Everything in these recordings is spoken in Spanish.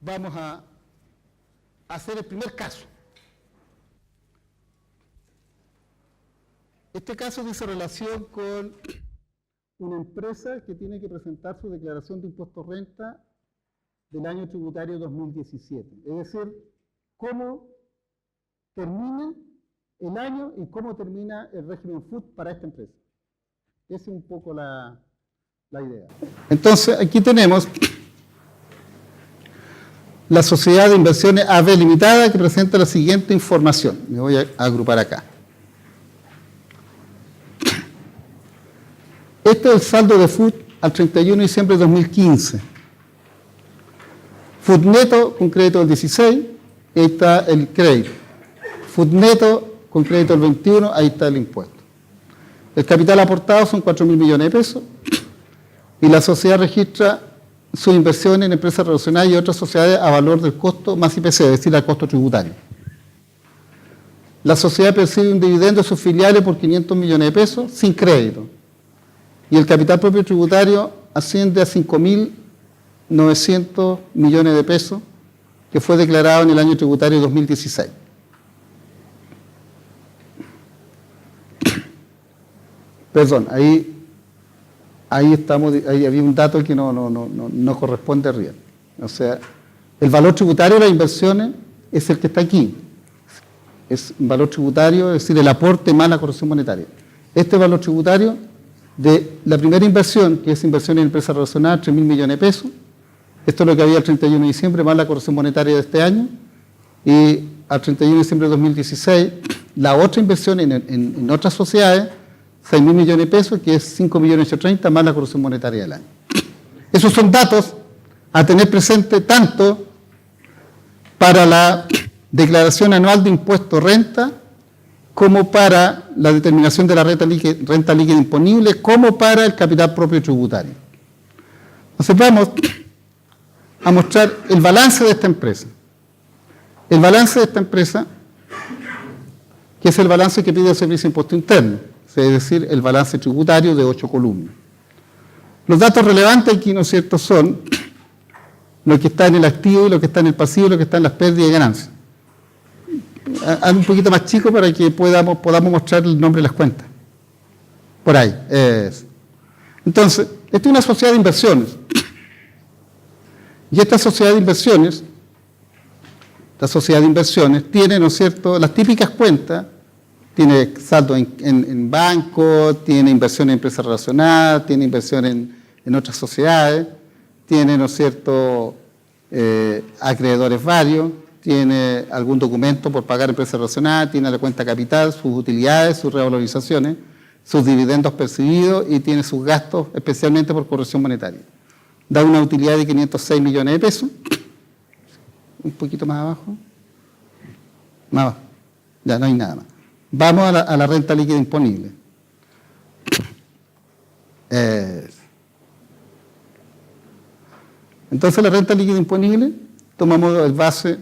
vamos a hacer el primer caso. Este caso dice relación con una empresa que tiene que presentar su declaración de impuesto renta del año tributario 2017. Es decir, cómo termina el año y cómo termina el régimen FUT para esta empresa. Esa es un poco la idea. Entonces, aquí tenemos la Sociedad de Inversiones AB Limitada, que presenta la siguiente información. Me voy a agrupar acá. Este es el saldo de FUT al 31 de diciembre de 2015. FUT neto con crédito del 16, ahí está el crédito. FUT neto con crédito del 21, ahí está el impuesto. El capital aportado son 4.000 millones de pesos y la sociedad registra sus inversiones en empresas relacionadas y otras sociedades a valor del costo más IPC, es decir, al costo tributario. La sociedad percibe un dividendo de sus filiales por 500 millones de pesos sin crédito. Y el capital propio tributario asciende a 5.900 millones de pesos, que fue declarado en el año tributario 2016. Perdón, ahí había un dato que no corresponde arriba. O sea, el valor tributario de las inversiones es el que está aquí. Es un valor tributario, es decir, el aporte más la corrección monetaria. Este valor tributario de la primera inversión, que es inversión en empresas relacionadas, 3.000 millones de pesos. Esto es lo que había el 31 de diciembre, más la corrección monetaria de este año. Y al 31 de diciembre de 2016, la otra inversión en otras sociedades, 6.000 millones de pesos, que es 5.830.000 más la corrección monetaria del año. Esos son datos a tener presente tanto para la declaración anual de impuesto renta, como para la determinación de la renta líquida imponible, como para el capital propio tributario. Entonces vamos a mostrar el balance de esta empresa. El balance de esta empresa, que es el balance que pide el Servicio de Impuesto Interno, es decir, el balance tributario de 8 columnas. Los datos relevantes aquí, ¿no es cierto?, son lo que está en el activo y lo que está en el pasivo y lo que está en las pérdidas y ganancias. Haz un poquito más chico para que podamos mostrar el nombre de las cuentas. Por ahí. Entonces, esta es una sociedad de inversiones. Y esta sociedad de inversiones, tiene, ¿no es cierto?, las típicas cuentas. Tiene saldo en banco, tiene inversión en empresas relacionadas, tiene inversión en otras sociedades, tiene, ¿no es cierto?, acreedores varios, tiene algún documento por pagar empresas relacionadas, tiene la cuenta capital, sus utilidades, sus revalorizaciones, sus dividendos percibidos y tiene sus gastos, especialmente por corrección monetaria. Da una utilidad de 506 millones de pesos. Un poquito más abajo. Más abajo. Ya no hay nada más. Vamos a la renta líquida imponible. Entonces la renta líquida imponible, tomamos de base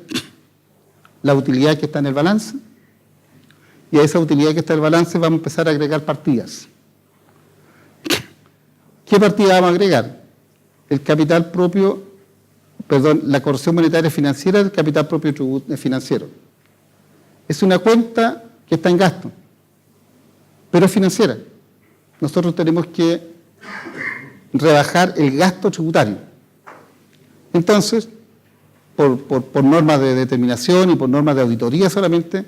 la utilidad que está en el balance, y a esa utilidad que está en el balance vamos a empezar a agregar partidas. ¿Qué partida vamos a agregar? El capital propio, la corrección monetaria financiera del capital propio financiero. Es una cuenta que está en gasto, pero es financiera. Nosotros tenemos que rebajar el gasto tributario. Entonces, por normas de determinación y por normas de auditoría solamente,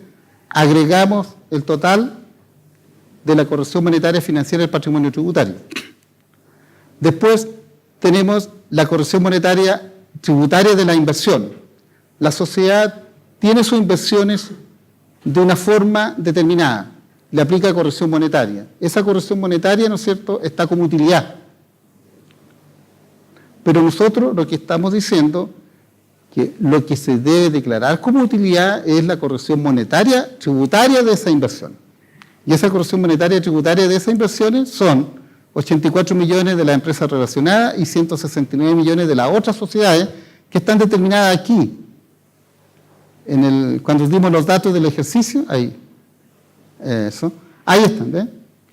agregamos el total de la corrección monetaria financiera del patrimonio tributario. Después tenemos la corrección monetaria tributaria de la inversión. La sociedad tiene sus inversiones de una forma determinada, le aplica corrección monetaria. Esa corrección monetaria, ¿no es cierto?, está como utilidad. Pero nosotros lo que estamos diciendo que lo que se debe declarar como utilidad es la corrección monetaria tributaria de esa inversión. Y esa corrección monetaria tributaria de esas inversiones son 84 millones de las empresas relacionadas y 169 millones de las otras sociedades que están determinadas aquí. Cuando dimos los datos del ejercicio, ahí. Ahí están, ¿ves?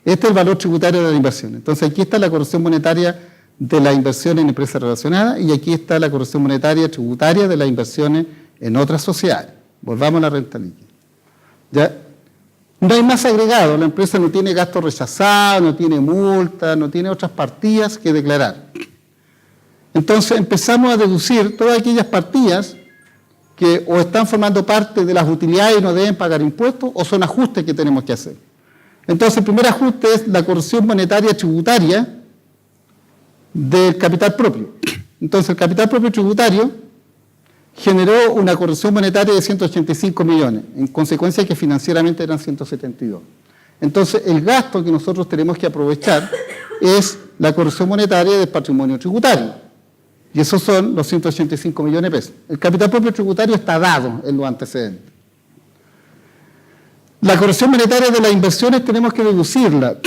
Este es el valor tributario de la inversión. Entonces aquí está la corrección monetaria de la inversión en empresas relacionadas, y aquí está la corrección monetaria tributaria de las inversiones en otras sociedades. Volvamos a la renta líquida. ¿Ya? No hay más agregado, la empresa no tiene gastos rechazados, no tiene multas, no tiene otras partidas que declarar. Entonces empezamos a deducir todas aquellas partidas que o están formando parte de las utilidades y no deben pagar impuestos, o son ajustes que tenemos que hacer. Entonces el primer ajuste es la corrección monetaria tributaria del capital propio. Entonces el capital propio tributario generó una corrección monetaria de 185 millones, en consecuencia que financieramente eran 172. Entonces el gasto que nosotros tenemos que aprovechar es la corrección monetaria del patrimonio tributario. Y esos son los 185 millones de pesos. El capital propio tributario está dado en los antecedentes. La corrección monetaria de las inversiones tenemos que deducirla,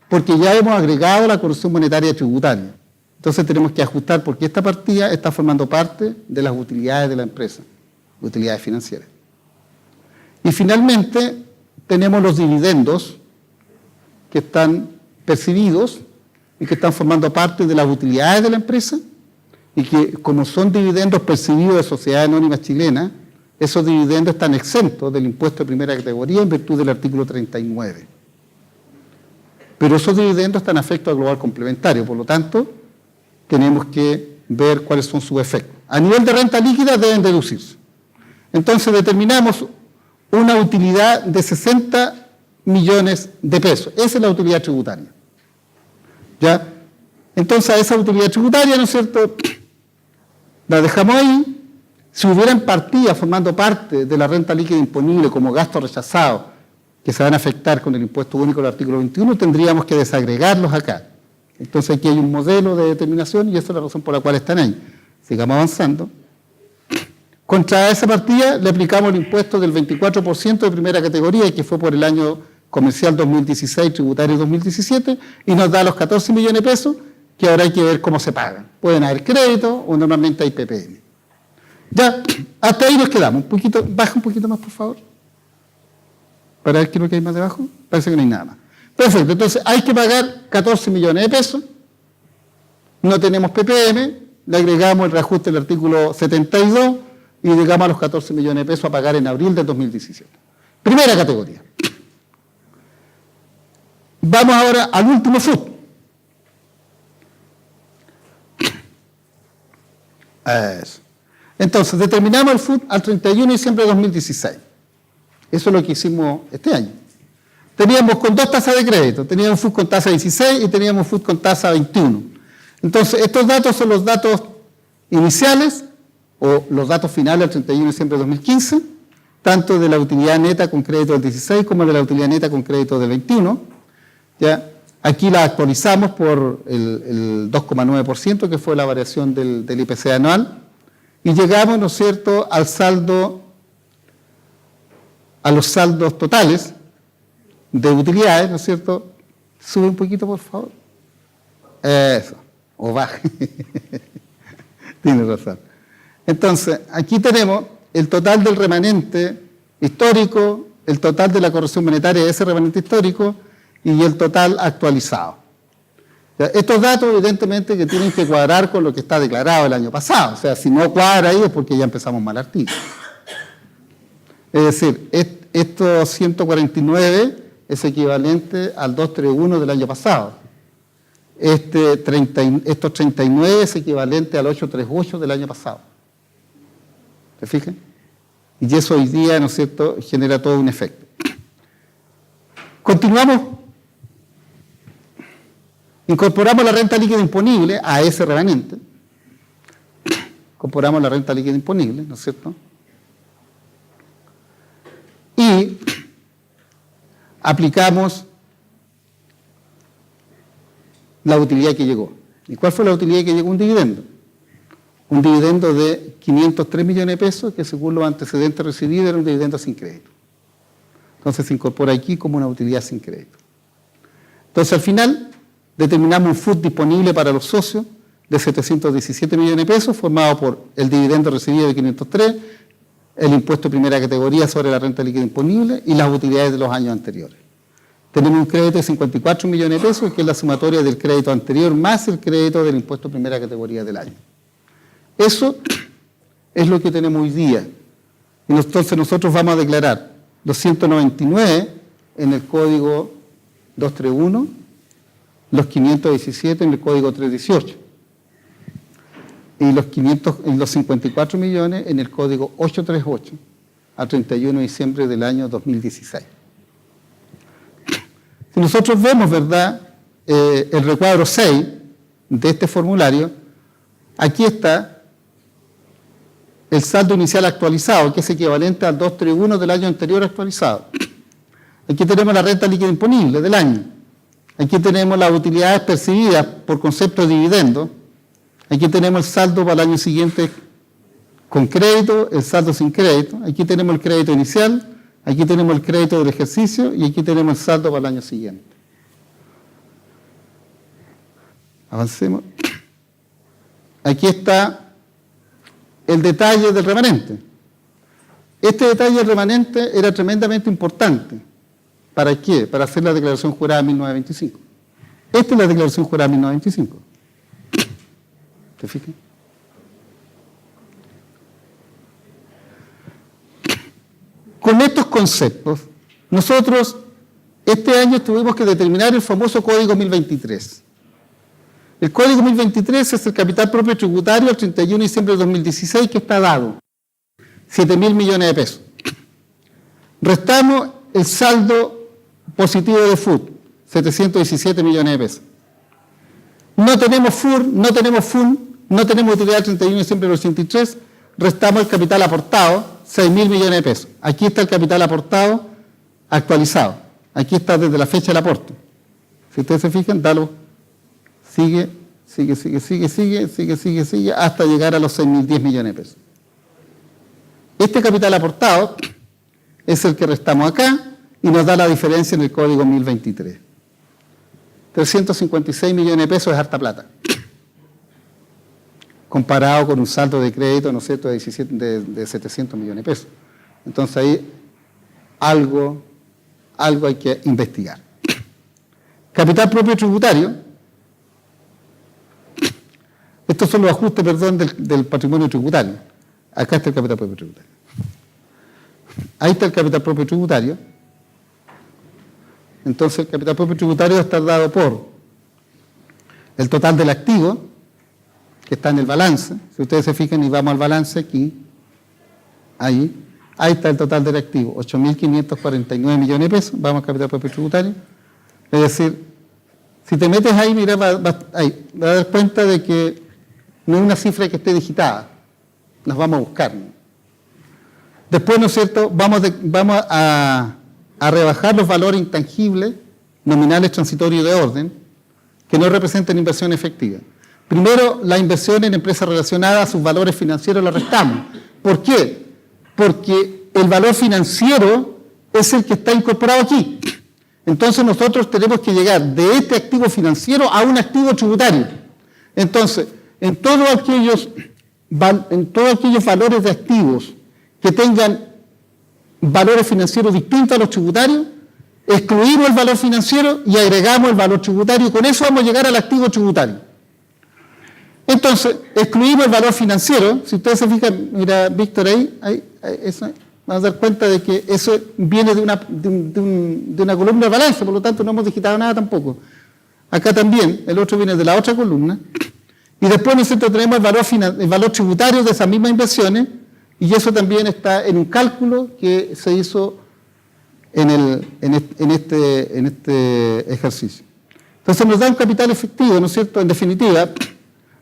porque ya hemos agregado la corrección monetaria tributaria. Entonces tenemos que ajustar, porque esta partida está formando parte de las utilidades de la empresa, utilidades financieras. Y finalmente tenemos los dividendos que están percibidos y que están formando parte de las utilidades de la empresa, y que como son dividendos percibidos de sociedades anónimas chilenas, esos dividendos están exentos del impuesto de primera categoría en virtud del artículo 39. Pero esos dividendos están afectos al global complementario, por lo tanto, tenemos que ver cuáles son sus efectos. A nivel de renta líquida deben deducirse. Entonces determinamos una utilidad de 60 millones de pesos. Esa es la utilidad tributaria. ¿Ya? Entonces a esa utilidad tributaria, ¿no es cierto?, la dejamos ahí. Si hubieran partidas formando parte de la renta líquida imponible como gastos rechazados que se van a afectar con el impuesto único del artículo 21, tendríamos que desagregarlos acá. Entonces aquí hay un modelo de determinación y esa es la razón por la cual están ahí. Sigamos avanzando. Contra esa partida le aplicamos el impuesto del 24% de primera categoría, que fue por el año comercial 2016, tributario 2017, y nos da los 14 millones de pesos, que ahora hay que ver cómo se pagan. Pueden haber crédito o normalmente hay PPN. Ya, hasta ahí nos quedamos. Un poquito, baja un poquito más, por favor. Para ver qué es lo que hay más debajo. Parece que no hay nada más. Perfecto, entonces hay que pagar 14 millones de pesos. No tenemos PPM, le agregamos el reajuste del artículo 72 y llegamos a los 14 millones de pesos a pagar en abril del 2017. Primera categoría. Vamos ahora al último FUT. Eso. Entonces, determinamos el FUT al 31 de diciembre de 2016. Eso es lo que hicimos este año. Teníamos con dos tasas de crédito. Teníamos FUT con tasa 16 y teníamos FUT con tasa 21. Entonces, estos datos son los datos iniciales o los datos finales al 31 de diciembre de 2015, tanto de la utilidad neta con crédito del 16 como de la utilidad neta con crédito del 21. ¿Ya? Aquí la actualizamos por el 2,9%, que fue la variación del IPC anual, y llegamos, ¿no es cierto?, al saldo, a los saldos totales de utilidades, ¿no es cierto? Sube un poquito, por favor. Eso, o baje. Tiene razón. Entonces, aquí tenemos el total del remanente histórico, el total de la corrección monetaria de ese remanente histórico, y el total actualizado. Estos datos evidentemente que tienen que cuadrar con lo que está declarado el año pasado. O sea, si no cuadra ahí es porque ya empezamos mal artículo. Es decir, estos 149 es equivalente al 231 del año pasado. Estos 39 es equivalente al 838 del año pasado. ¿Se fijan? Y eso hoy día, ¿no es cierto?, genera todo un efecto. Continuamos. Incorporamos la renta líquida imponible a ese remanente. Incorporamos la renta líquida imponible, ¿no es cierto? Y aplicamos la utilidad que llegó. ¿Y cuál fue la utilidad que llegó? Un dividendo. Un dividendo de 503 millones de pesos, que según los antecedentes recibidos era un dividendo sin crédito. Entonces se incorpora aquí como una utilidad sin crédito. Entonces al final determinamos un FUT disponible para los socios de 717 millones de pesos, formado por el dividendo recibido de 503, el impuesto de primera categoría sobre la renta líquida imponible y las utilidades de los años anteriores. tenemos un crédito de 54 millones de pesos, que es la sumatoria del crédito anterior más el crédito del impuesto primera categoría del año. Eso es lo que tenemos hoy día. Y entonces nosotros vamos a declarar los 199 en el código 231, los 517 en el código 318 y los 54 millones en el código 838 a 31 de diciembre del año 2016. Si nosotros vemos, ¿verdad?, el recuadro 6 de este formulario, aquí está el saldo inicial actualizado, que es equivalente al 231 del año anterior actualizado. Aquí tenemos la renta líquida imponible del año. Aquí tenemos las utilidades percibidas por concepto de dividendo. Aquí tenemos el saldo para el año siguiente con crédito, el saldo sin crédito. Aquí tenemos el crédito inicial, aquí tenemos el crédito del ejercicio y aquí tenemos el saldo para el año siguiente. Avancemos. Aquí está el detalle del remanente. Este detalle del remanente era tremendamente importante. ¿Para qué? Para hacer la declaración jurada 1925. Esta es la declaración jurada 1925. ¿Te fijas? Con estos conceptos, nosotros este año tuvimos que determinar el famoso Código 1023. El Código 1023 es el capital propio tributario al 31 de diciembre de 2016 que está dado, 7.000 millones de pesos. Restamos el saldo positivo de FUT, 717 millones de pesos. No tenemos FUR, no tenemos FUN, no tenemos utilidad al 31 de diciembre del 83, restamos el capital aportado, 6.000 millones de pesos. Aquí está el capital aportado actualizado. Aquí está desde la fecha del aporte. Si ustedes se fijan, dalo. Sigue, hasta llegar a los 6.010 millones de pesos. Este capital aportado es el que restamos acá y nos da la diferencia en el código 1023. 356 millones de pesos es harta plata. Comparado con un saldo de crédito, ¿no es cierto?, de 700 millones de pesos. Entonces ahí algo hay que investigar. Capital propio tributario. Estos son los ajustes, del patrimonio tributario. Acá está el capital propio tributario. Ahí está el capital propio tributario. Entonces el capital propio tributario está dado por el total del activo, que está en el balance. Si ustedes se fijan y vamos al balance aquí, ahí está el total del activo, 8.549 millones de pesos. Vamos al capital propio tributario. Es decir, si te metes ahí, mira, vas a dar cuenta de que no es una cifra que esté digitada. Nos vamos a buscar, ¿no? Después, ¿no es cierto?, vamos a rebajar los valores intangibles, nominales transitorios de orden, que no representan inversión efectiva. Primero, la inversión en empresas relacionadas a sus valores financieros la restamos. ¿Por qué? Porque el valor financiero es el que está incorporado aquí. Entonces nosotros tenemos que llegar de este activo financiero a un activo tributario. Entonces, en todos aquellos valores de activos que tengan valores financieros distintos a los tributarios, excluimos el valor financiero y agregamos el valor tributario, y con eso vamos a llegar al activo tributario. Entonces, excluimos el valor financiero. Si ustedes se fijan, mira, Víctor, ahí eso, vamos a dar cuenta de que eso viene de una columna de balance, por lo tanto no hemos digitado nada tampoco. Acá también, el otro viene de la otra columna. Y después nosotros tenemos el valor tributario de esas mismas inversiones, y eso también está en un cálculo que se hizo en este ejercicio. Entonces nos da un capital efectivo, ¿no es cierto? En definitiva,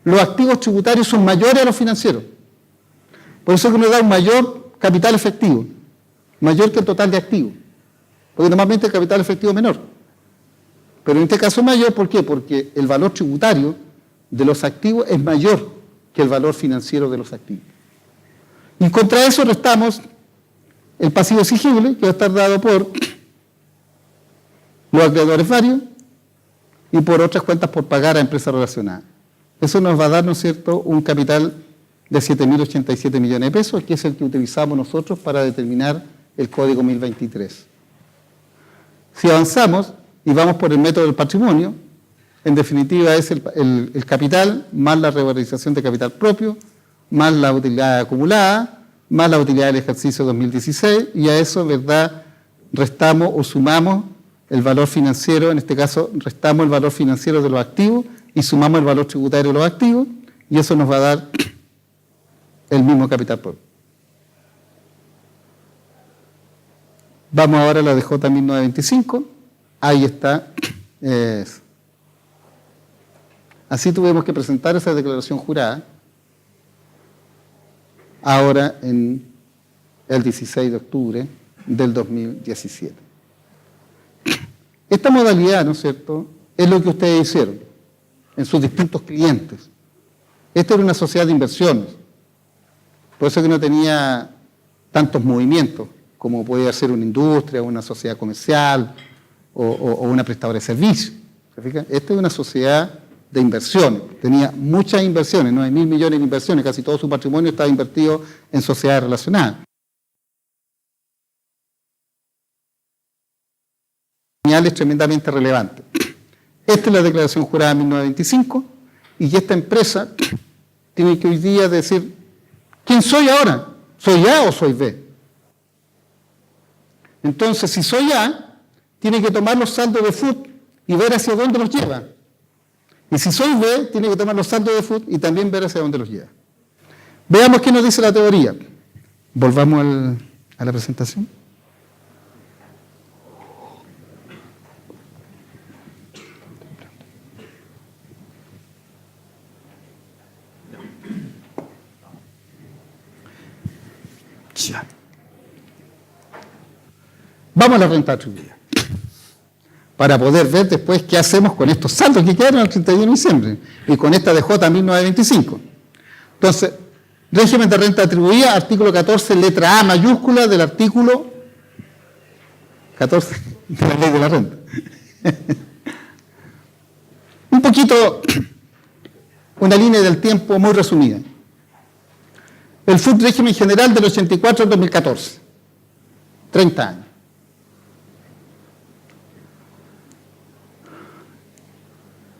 los activos tributarios son mayores a los financieros. Por eso que nos da un mayor capital efectivo, mayor que el total de activos. Porque normalmente el capital efectivo es menor. Pero en este caso es mayor, ¿por qué? Porque el valor tributario de los activos es mayor que el valor financiero de los activos. Y contra eso restamos el pasivo exigible, que va a estar dado por los acreedores varios y por otras cuentas por pagar a empresas relacionadas. Eso nos va a dar, ¿no es cierto?, un capital de 7.087 millones de pesos, que es el que utilizamos nosotros para determinar el Código 1023. Si avanzamos, y vamos por el método del patrimonio, en definitiva es el capital más la revalorización de capital propio, más la utilidad acumulada, más la utilidad del ejercicio 2016, y a eso, ¿verdad?, restamos o sumamos el valor financiero, en este caso restamos el valor financiero de los activos y sumamos el valor tributario de los activos, y eso nos va a dar el mismo capital propio. Vamos ahora a la DJ 1925, ahí está. Así tuvimos que presentar esa declaración jurada, ahora en el 16 de octubre del 2017. Esta modalidad, ¿no es cierto?, es lo que ustedes hicieron en sus distintos clientes. Esta era una sociedad de inversiones, por eso que no tenía tantos movimientos como podía ser una industria, una sociedad comercial o una prestadora de servicios. ¿Se fijan? Esta es una sociedad de inversiones, tenía muchas inversiones, 9.000 millones de inversiones, casi todo su patrimonio estaba invertido en sociedades relacionadas. Señales tremendamente relevantes. Esta es la declaración jurada de 1925 y esta empresa tiene que hoy día decir, ¿quién soy ahora? ¿Soy A o soy B? Entonces, si soy A, tiene que tomar los saldos de FUT y ver hacia dónde los lleva. Y si soy B, tiene que tomar los saldos de FUT y también ver hacia dónde los lleva. Veamos qué nos dice la teoría. Volvamos a la presentación. Ya. Vamos a la renta atribuida, para poder ver después qué hacemos con estos saldos que quedaron el 31 de diciembre y con esta DJ 1925. Entonces, régimen de renta atribuida, artículo 14, letra A mayúscula del artículo 14 de la ley de la renta. Un poquito, una línea del tiempo muy resumida. El FUT régimen general del 84 al 2014, 30 años.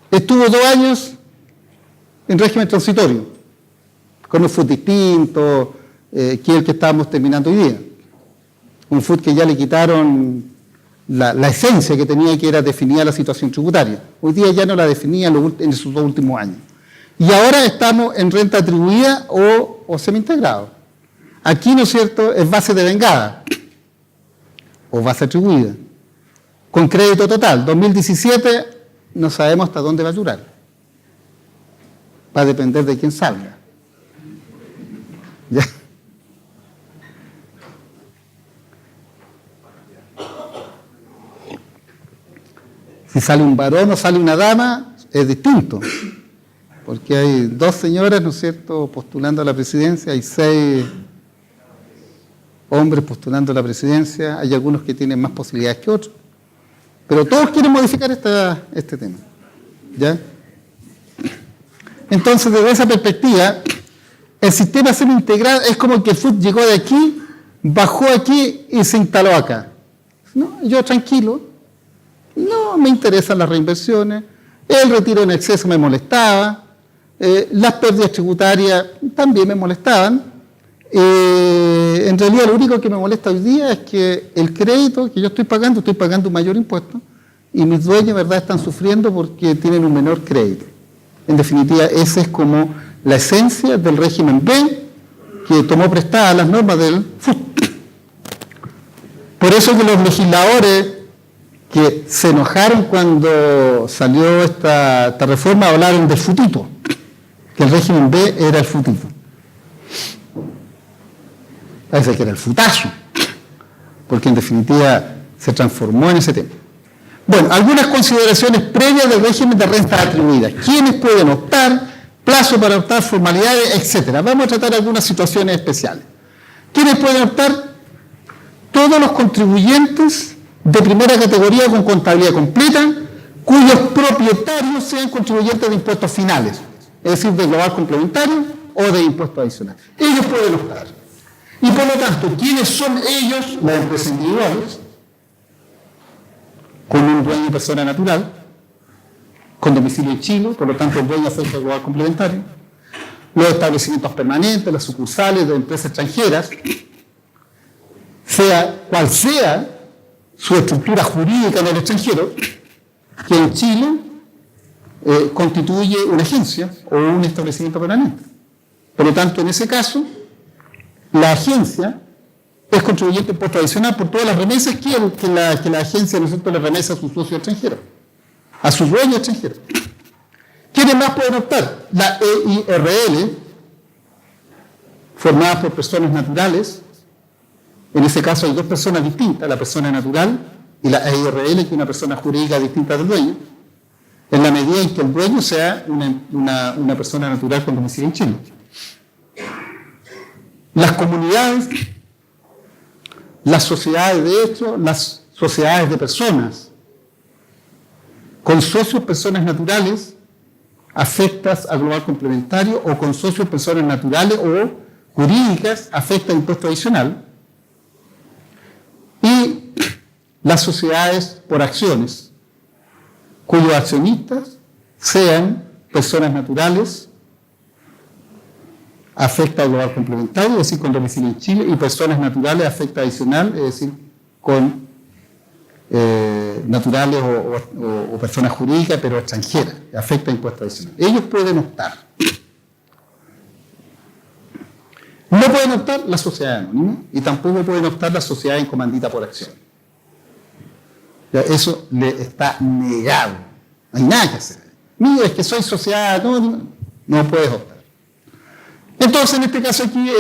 Estuvo 2 años en régimen transitorio, con un FUT distinto, que es el que estábamos terminando hoy día. Un FUT que ya le quitaron la esencia que tenía, que era definida la situación tributaria. Hoy día ya no la definía en esos 2 últimos años. Y ahora estamos en renta atribuida o semi-integrado. Aquí, ¿no es cierto?, es base de vengada o base atribuida. Con crédito total, 2017 no sabemos hasta dónde va a durar. Va a depender de quién salga. ¿Ya? Si sale un varón o sale una dama, es distinto. Porque hay 2 señoras, ¿no es cierto?, postulando a la presidencia, hay 6 hombres postulando a la presidencia, hay algunos que tienen más posibilidades que otros, pero todos quieren modificar este tema. ¿Ya? Entonces, desde esa perspectiva, el sistema semi-integral es como que el FUT llegó de aquí, bajó aquí y se instaló acá. No, yo tranquilo, no me interesan las reinversiones, el retiro en exceso me molestaba, las pérdidas tributarias también me molestaban. En realidad lo único que me molesta hoy día es que el crédito que yo estoy pagando un mayor impuesto y mis dueños, ¿verdad?, están sufriendo porque tienen un menor crédito. En definitiva, esa es como la esencia del régimen B, que tomó prestadas las normas del FUT. Por eso que los legisladores que se enojaron cuando salió esta reforma hablaron del futito, que el régimen B era el futito. Parece que era el futazo, porque en definitiva se transformó en ese tema. Bueno, algunas consideraciones previas del régimen de rentas atribuidas. ¿Quiénes pueden optar? Plazo para optar, formalidades, etcétera. Vamos a tratar algunas situaciones especiales. ¿Quiénes pueden optar? Todos los contribuyentes de primera categoría con contabilidad completa, cuyos propietarios sean contribuyentes de impuestos finales, es decir, de global complementario o de impuestos adicionales. Ellos pueden optar. Y por lo tanto, ¿quiénes son ellos? Las empresas individuales, con un dueño persona natural, con domicilio en Chile, por lo tanto el dueño afecta al global complementario. Los establecimientos permanentes, las sucursales de empresas extranjeras, sea cual sea su estructura jurídica en el extranjero, que en Chile constituye una agencia o un establecimiento permanente. Por lo tanto, en ese caso, la agencia es contribuyente en impuesto adicional por todas las remesas que la agencia, ¿no es cierto?, le remesa a sus socios extranjeros, a sus dueños extranjeros. ¿Quiénes más pueden optar? La EIRL, formada por personas naturales. En ese caso hay dos personas distintas, la persona natural y la EIRL, que es una persona jurídica distinta del dueño, en la medida en que el dueño sea una persona natural con domicilio en Chile. Las comunidades, las sociedades de hecho, las sociedades de personas, con socios personas naturales afectas al global complementario o con socios personas naturales o jurídicas afecta al impuesto adicional. Y las sociedades por acciones, cuyos accionistas sean personas naturales, afecta al global complementario, es decir, con domicilio en Chile, y personas naturales afecta adicional, es decir, con naturales o personas jurídicas, pero extranjeras, afecta impuesto adicional. Ellos pueden optar. No pueden optar la sociedad anónima y tampoco pueden optar la sociedad en comandita por acción. Ya, eso le está negado. No hay nada que hacer. Mira, es que soy sociedad anónima. No puedes optar. Entonces, en este caso aquí,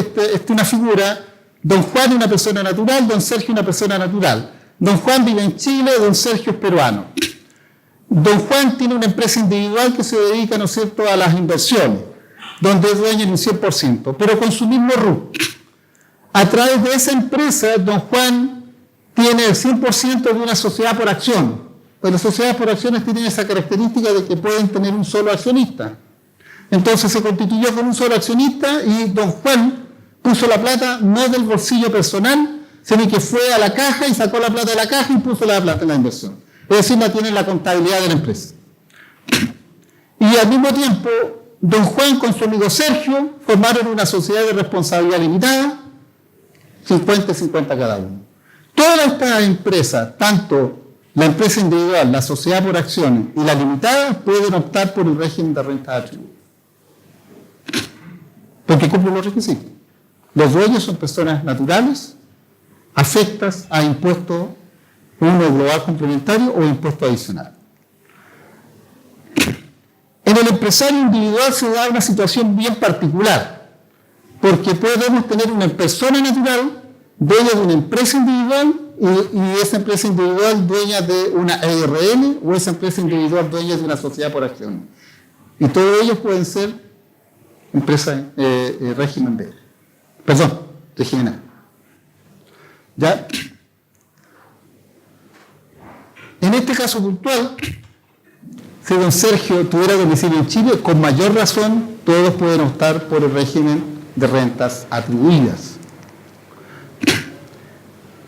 una figura, don Juan es una persona natural, don Sergio es una persona natural. Don Juan vive en Chile, don Sergio es peruano. Don Juan tiene una empresa individual que se dedica, ¿no es cierto?, a las inversiones, donde es dueño en un 100%, pero con su mismo RUT. A través de esa empresa, don Juan tiene el 100% de una sociedad por acción. Pues las sociedades por acciones tienen esa característica de que pueden tener un solo accionista. Entonces se constituyó con un solo accionista y don Juan puso la plata no del bolsillo personal, sino que fue a la caja y sacó la plata de la caja y puso la plata en la inversión. Es decir, la tiene en la contabilidad de la empresa. Y al mismo tiempo, don Juan con su amigo Sergio formaron una sociedad de responsabilidad limitada, 50-50 cada uno. Todas estas empresas, tanto la empresa individual, la sociedad por acciones y la limitada, pueden optar por el régimen de renta de atributo. Porque cumplen los requisitos. Los dueños son personas naturales, afectas a impuesto uno global complementario o impuesto adicional. En el empresario individual se da una situación bien particular, porque podemos tener una persona natural dueña de una empresa individual y esa empresa individual dueña de una EIRL o esa empresa individual dueña de una sociedad por acciones. Y todos ellos pueden ser empresa régimen B. Perdón, régimen A. ¿Ya? En este caso puntual, si don Sergio tuviera domicilio en Chile, con mayor razón todos pueden optar por el régimen de rentas atribuidas.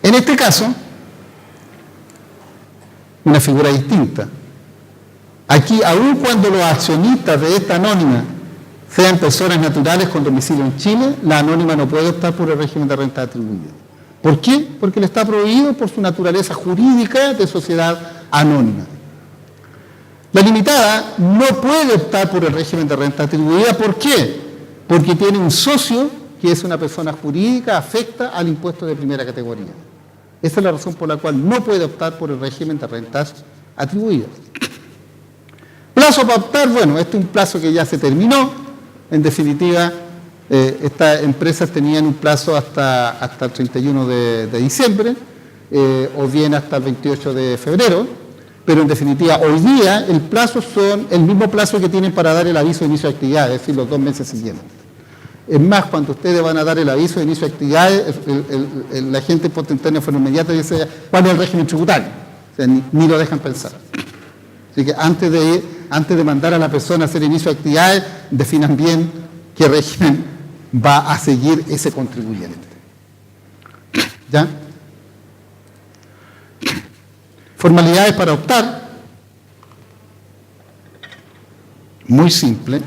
En este caso, una figura distinta. Aquí, aun cuando los accionistas de esta anónima sean personas naturales con domicilio en Chile, la anónima no puede optar por el régimen de renta atribuida. ¿Por qué? Porque le está prohibido por su naturaleza jurídica de sociedad anónima. La limitada no puede optar por el régimen de renta atribuida. ¿Por qué? Porque tiene un socio que es una persona jurídica afecta al impuesto de primera categoría. Esa es la razón por la cual no puede optar por el régimen de rentas atribuidas. Plazo para optar, bueno, este es un plazo que ya se terminó. En definitiva, estas empresas tenían un plazo hasta el 31 de diciembre o bien hasta el 28 de febrero, pero en definitiva hoy día el plazo son el mismo plazo que tienen para dar el aviso de inicio de actividad, es decir, los 2 meses siguientes. Es más, cuando ustedes van a dar el aviso de inicio de actividades, la gente potentánea de forma inmediata dice cuál es el régimen tributario, o sea, ni lo dejan pensar. Así que antes de mandar a la persona a hacer inicio de actividades, definan bien qué régimen va a seguir ese contribuyente. ¿Ya? Formalidades para optar. Muy simple.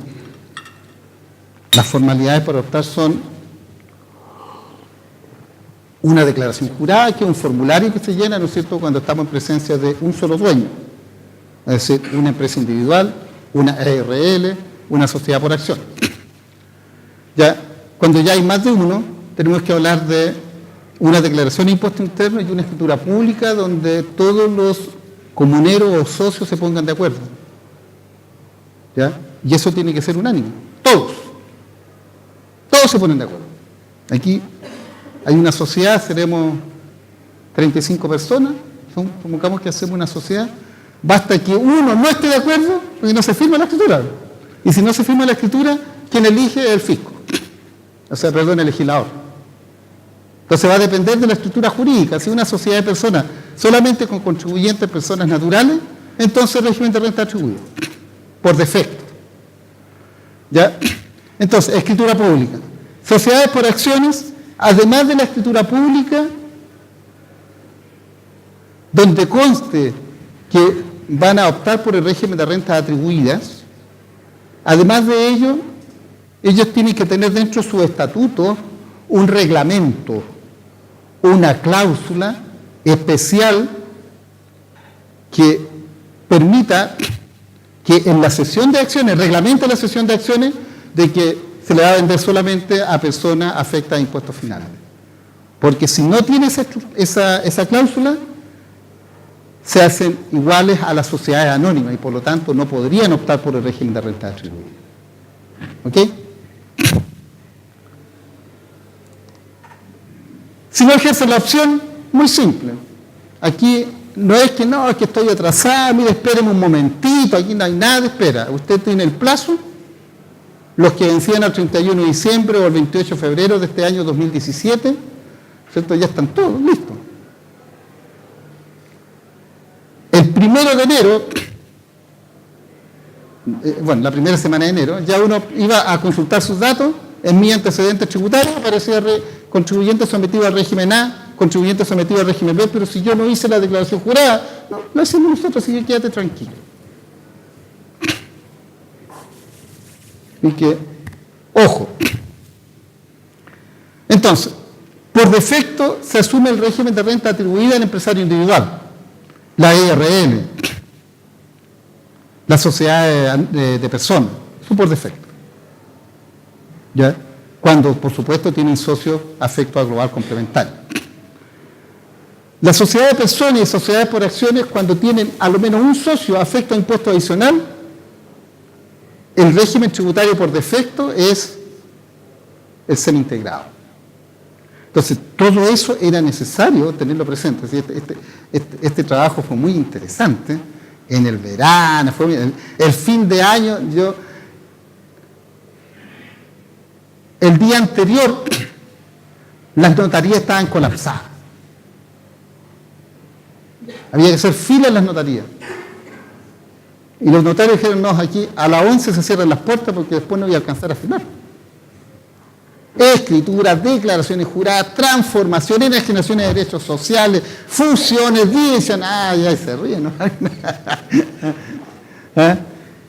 Las formalidades para optar son una declaración jurada, que es un formulario que se llena, ¿no es cierto?, cuando estamos en presencia de un solo dueño. Es decir, una empresa individual, una ERL, una sociedad por acción. Ya, cuando ya hay más de uno, tenemos que hablar de una declaración de impuesto interno y una escritura pública donde todos los comuneros o socios se pongan de acuerdo. ¿Ya? Y eso tiene que ser unánime. Todos se ponen de acuerdo. Aquí hay una sociedad, seremos 35 personas, supongamos que hacemos una sociedad, basta que uno no esté de acuerdo porque no se firma la escritura. Y si no se firma la escritura, quien elige es el fisco. O sea, perdón, el legislador. Entonces va a depender de la estructura jurídica. Si una sociedad de personas solamente con contribuyentes personas naturales, entonces el régimen de renta atribuido, por defecto. ¿Ya? Entonces, escritura pública. Sociedades por acciones, además de la escritura pública, donde conste que van a optar por el régimen de rentas atribuidas, además de ello, ellos tienen que tener dentro de su estatuto un reglamento, una cláusula especial que permita que en la cesión de acciones, reglamente la cesión de acciones, de que se le va a vender solamente a personas afectas a impuestos finales. Porque si no tiene esa cláusula, se hacen iguales a las sociedades anónimas y por lo tanto no podrían optar por el régimen de renta atribuida. ¿Ok? Si no ejerce la opción, muy simple. Aquí no es que estoy atrasado, mire, espéreme un momentito, aquí no hay nada de espera. Usted tiene el plazo, los que vencían el 31 de diciembre o el 28 de febrero de este año 2017, ¿cierto? Ya están todos listos. El 1 de enero, la primera semana de enero, ya uno iba a consultar sus datos, en mi antecedente tributario aparecía contribuyente sometido al régimen A, contribuyente sometido al régimen B, pero si yo no hice la declaración jurada, no, lo hacemos nosotros, así que quédate tranquilo. Y que, ojo, entonces, por defecto se asume el régimen de renta atribuida al empresario individual, la ERN, la sociedad de personas, eso por defecto. ¿Ya? Cuando, por supuesto, tienen socios afecto a global complementario. La sociedad de personas y sociedades por acciones, cuando tienen a lo menos un socio afecto a impuesto adicional, el régimen tributario por defecto es el semi-integrado. Entonces, todo eso era necesario tenerlo presente. Este trabajo fue muy interesante. En el verano, el fin de año, el día anterior, las notarías estaban colapsadas. Había que hacer fila en las notarías. Y los notarios dijeron, no, aquí a las 11 se cierran las puertas porque después no voy a alcanzar a firmar. Escrituras, declaraciones juradas, transformaciones, enajenaciones de derechos sociales, fusiones, dicen, ya se ríen, ¿no? ¿Ah?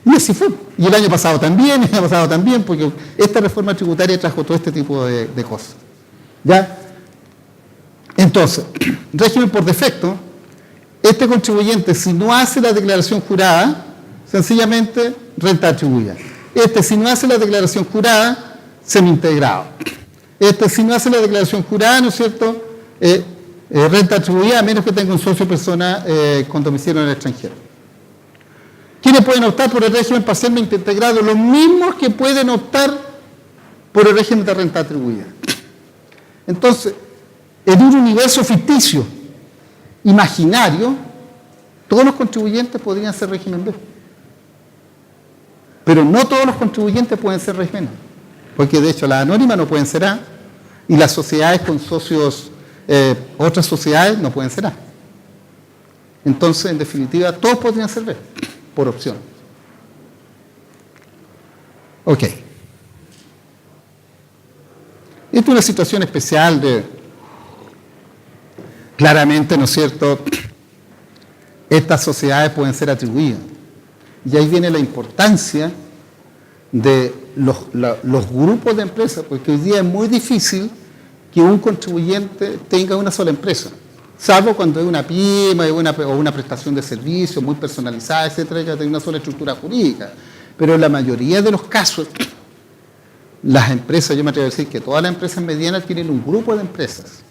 Y así fue. Y el año pasado también, porque esta reforma tributaria trajo todo este tipo de cosas. ¿Ya? Entonces, régimen por defecto, este contribuyente, si no hace la declaración jurada, sencillamente renta atribuida. Si no hace la declaración jurada, semi-integrado. Si no hace la declaración jurada, ¿no es cierto?, renta atribuida, a menos que tenga un socio persona con domicilio en el extranjero. ¿Quiénes pueden optar por el régimen parcialmente integrado? Los mismos que pueden optar por el régimen de renta atribuida. Entonces, en un universo ficticio, imaginario, todos los contribuyentes podrían ser régimen B. Pero no todos los contribuyentes pueden ser régimen A. Porque de hecho las anónimas no pueden ser A y las sociedades con socios, otras sociedades no pueden ser A. Entonces, en definitiva, todos podrían ser B, por opción. Ok. Esta es una situación especial claramente, ¿no es cierto?, estas sociedades pueden ser atribuidas. Y ahí viene la importancia de los grupos de empresas, porque hoy día es muy difícil que un contribuyente tenga una sola empresa, salvo cuando es una pyme o una prestación de servicio muy personalizada, etcétera, que tiene una sola estructura jurídica. Pero en la mayoría de los casos, las empresas, yo me atrevo a decir que todas las empresas medianas tienen un grupo de empresas.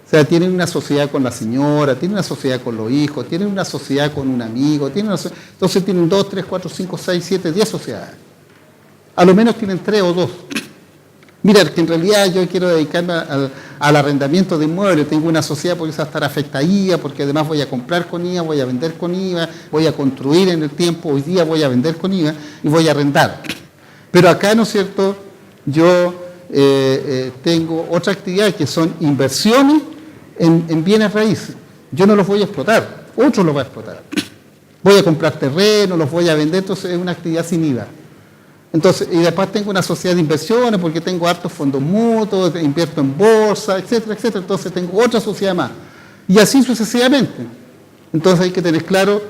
O sea, tienen una sociedad con la señora, tienen una sociedad con los hijos, tienen una sociedad con un amigo, entonces tienen 2, 3, 4, 5, 6, 7, 10 sociedades. A lo menos tienen 3 o 2. Mira, que en realidad yo quiero dedicarme al arrendamiento de inmuebles, tengo una sociedad porque esa va a estar afectada, porque además voy a comprar con IVA, voy a vender con IVA, voy a construir en el tiempo, hoy día voy a vender con IVA y voy a arrendar. Pero acá, ¿no es cierto?, yo tengo otra actividad que son inversiones en bienes raíces. Yo no los voy a explotar, otro los va a explotar. Voy a comprar terreno, los voy a vender, entonces es una actividad sin IVA. Entonces, y después tengo una sociedad de inversiones porque tengo hartos fondos mutuos, invierto en bolsa, etcétera, etcétera. Entonces tengo otra sociedad más. Y así sucesivamente. Entonces hay que tener claro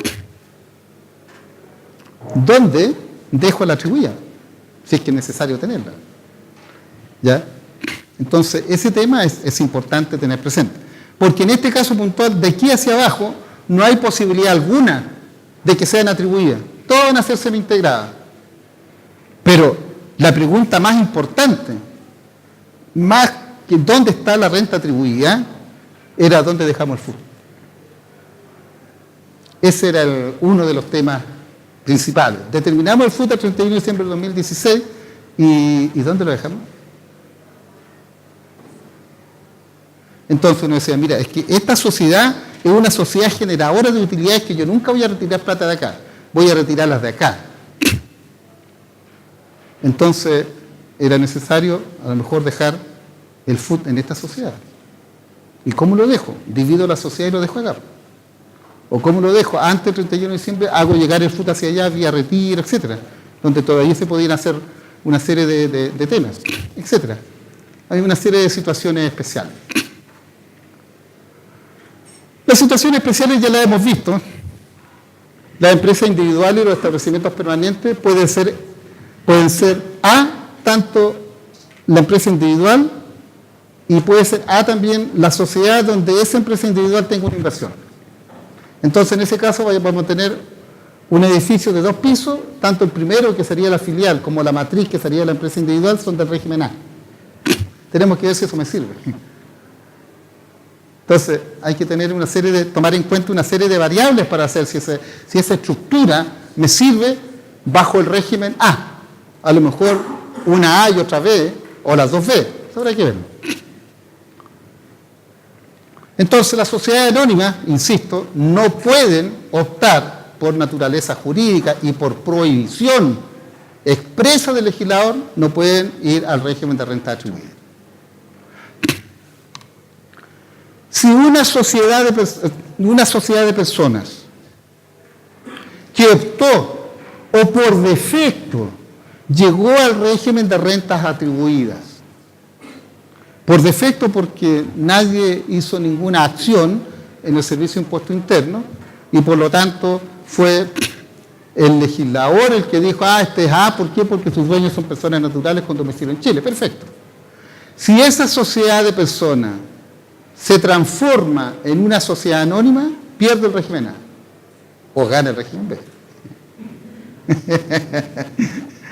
dónde dejo la atribuida, si es que es necesario tenerla. ¿Ya? Entonces, ese tema es importante tener presente. Porque en este caso puntual, de aquí hacia abajo, no hay posibilidad alguna de que sean atribuidas. Todas van a ser semi-integradas. Pero la pregunta más importante, más que dónde está la renta atribuida, era dónde dejamos el FUT. Ese era uno de los temas principales. Determinamos el FUT el 31 de diciembre de 2016 y ¿dónde lo dejamos? Entonces uno decía, mira, es que esta sociedad es una sociedad generadora de utilidades que yo nunca voy a retirar plata de acá, voy a retirarlas de acá. Entonces era necesario a lo mejor dejar el FUT en esta sociedad. ¿Y cómo lo dejo? Divido la sociedad y lo dejo acá. ¿O cómo lo dejo? Antes del 31 de diciembre hago llegar el FUT hacia allá, vía retiro, etcétera, donde todavía se podían hacer una serie de temas, etcétera. Hay una serie de situaciones especiales. Las situaciones especiales ya las hemos visto. Las empresas individuales y los establecimientos permanentes pueden ser tanto la empresa individual y puede ser también la sociedad donde esa empresa individual tenga una inversión. Entonces, en ese caso vamos a tener un edificio de 2 pisos, tanto el primero, que sería la filial, como la matriz, que sería la empresa individual, son del régimen A. Tenemos que ver si eso me sirve. Entonces, hay que tener tomar en cuenta una serie de variables para hacer si esa estructura me sirve bajo el régimen A. A lo mejor una A y otra B, o las 2 B. Eso habrá que verlo. Entonces, las sociedades anónimas, insisto, no pueden optar por naturaleza jurídica y por prohibición expresa del legislador, no pueden ir al régimen de renta atribuida. Si una sociedad de personas que optó o por defecto llegó al régimen de rentas atribuidas, por defecto porque nadie hizo ninguna acción en el Servicio de Impuesto Interno y por lo tanto fue el legislador el que dijo, este es A, ¿por qué? Porque sus dueños son personas naturales con domicilio en Chile. Perfecto. Si esa sociedad de personas se transforma en una sociedad anónima, pierde el régimen A o gana el régimen B.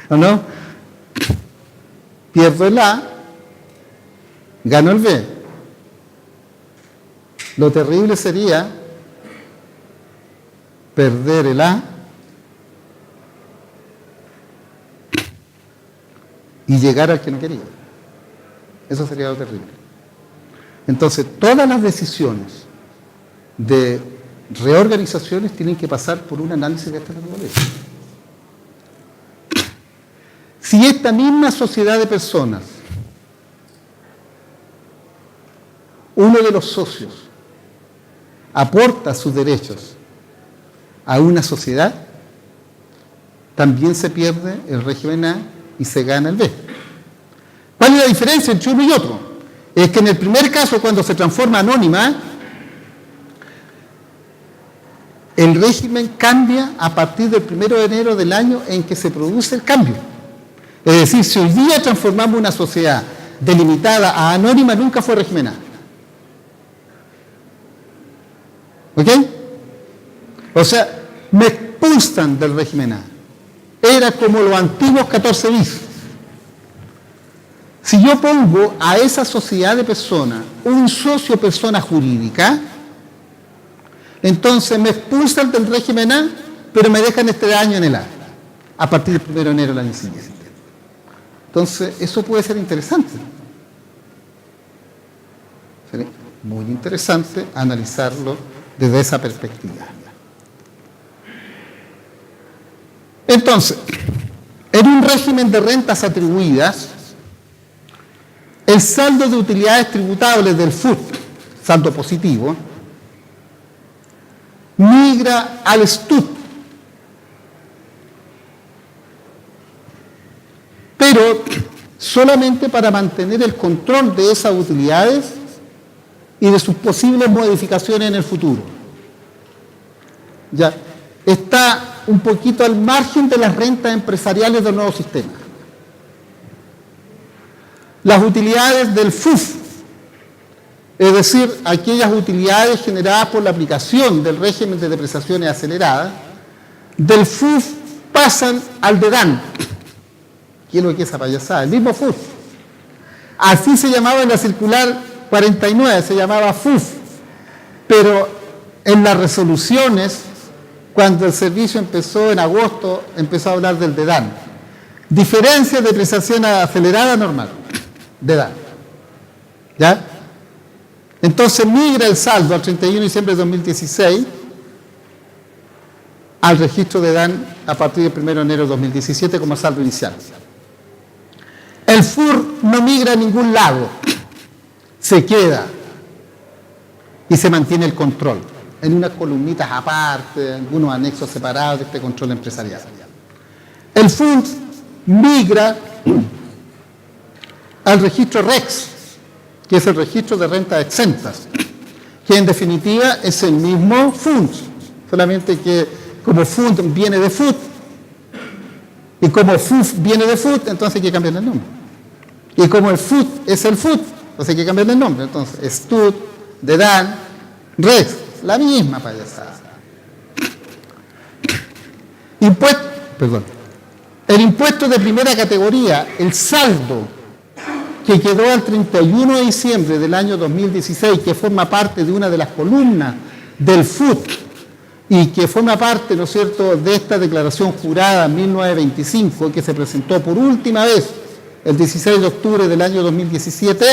¿O no? Pierdo el A, gano el B. Lo terrible sería perder el A y llegar al que no quería. Eso sería lo terrible. Entonces, todas las decisiones de reorganizaciones tienen que pasar por un análisis de esta naturaleza. Si esta misma sociedad de personas, uno de los socios, aporta sus derechos a una sociedad, también se pierde el régimen A y se gana el B. ¿Cuál es la diferencia entre uno y otro? Es que en el primer caso, cuando se transforma anónima, El régimen cambia a partir del 1 de enero del año en que se produce el cambio. Es decir, si hoy día transformamos una sociedad delimitada a anónima, nunca fue regimenada. ¿Ok? O sea, me expulsan del régimen A. Era como los antiguos 14 bis. Si yo pongo a esa sociedad de personas un socio persona jurídica, entonces me expulsan del régimen A, pero me dejan este año en el A, a partir del 1 de enero del año siguiente. Entonces, eso puede ser interesante. Sería muy interesante analizarlo desde esa perspectiva. Entonces, en un régimen de rentas atribuidas, el saldo de utilidades tributables del FUT, saldo positivo, migra al STUT, pero solamente para mantener el control de esas utilidades y de sus posibles modificaciones en el futuro. Ya está un poquito al margen de las rentas empresariales del nuevo sistema. Las utilidades del FUF, es decir, aquellas utilidades generadas por la aplicación del régimen de depreciaciones aceleradas, del FUF pasan al DEDAN. ¿Qué es lo que es esa payasada? El mismo FUF. Así se llamaba en la circular 49, se llamaba FUF. Pero en las resoluciones, cuando el servicio empezó en agosto, empezó a hablar del DEDAN. Diferencia de depreciación acelerada normal. DEDAN. ¿Ya? Entonces migra el saldo al 31 de diciembre de 2016 al registro de DEDAN a partir del 1 de enero de 2017 como saldo inicial. El FUR no migra a ningún lado, se queda y se mantiene el control en unas columnitas aparte, algunos anexos separados de este control empresarial. El FUR migra al registro REX, que es el registro de rentas exentas, que en definitiva es el mismo FUND, solamente que como FUND viene de FUT, y como FUF viene de FUT, entonces hay que cambiar el nombre. Y como el FUT es el FUT, entonces hay que cambiar el nombre. Entonces, STUT, DEDAN, REX, la misma payasada. El impuesto de primera categoría, el saldo que quedó al 31 de diciembre del año 2016, que forma parte de una de las columnas del FUT y que forma parte, ¿no es cierto?, de esta declaración jurada 1925, que se presentó por última vez el 16 de octubre del año 2017,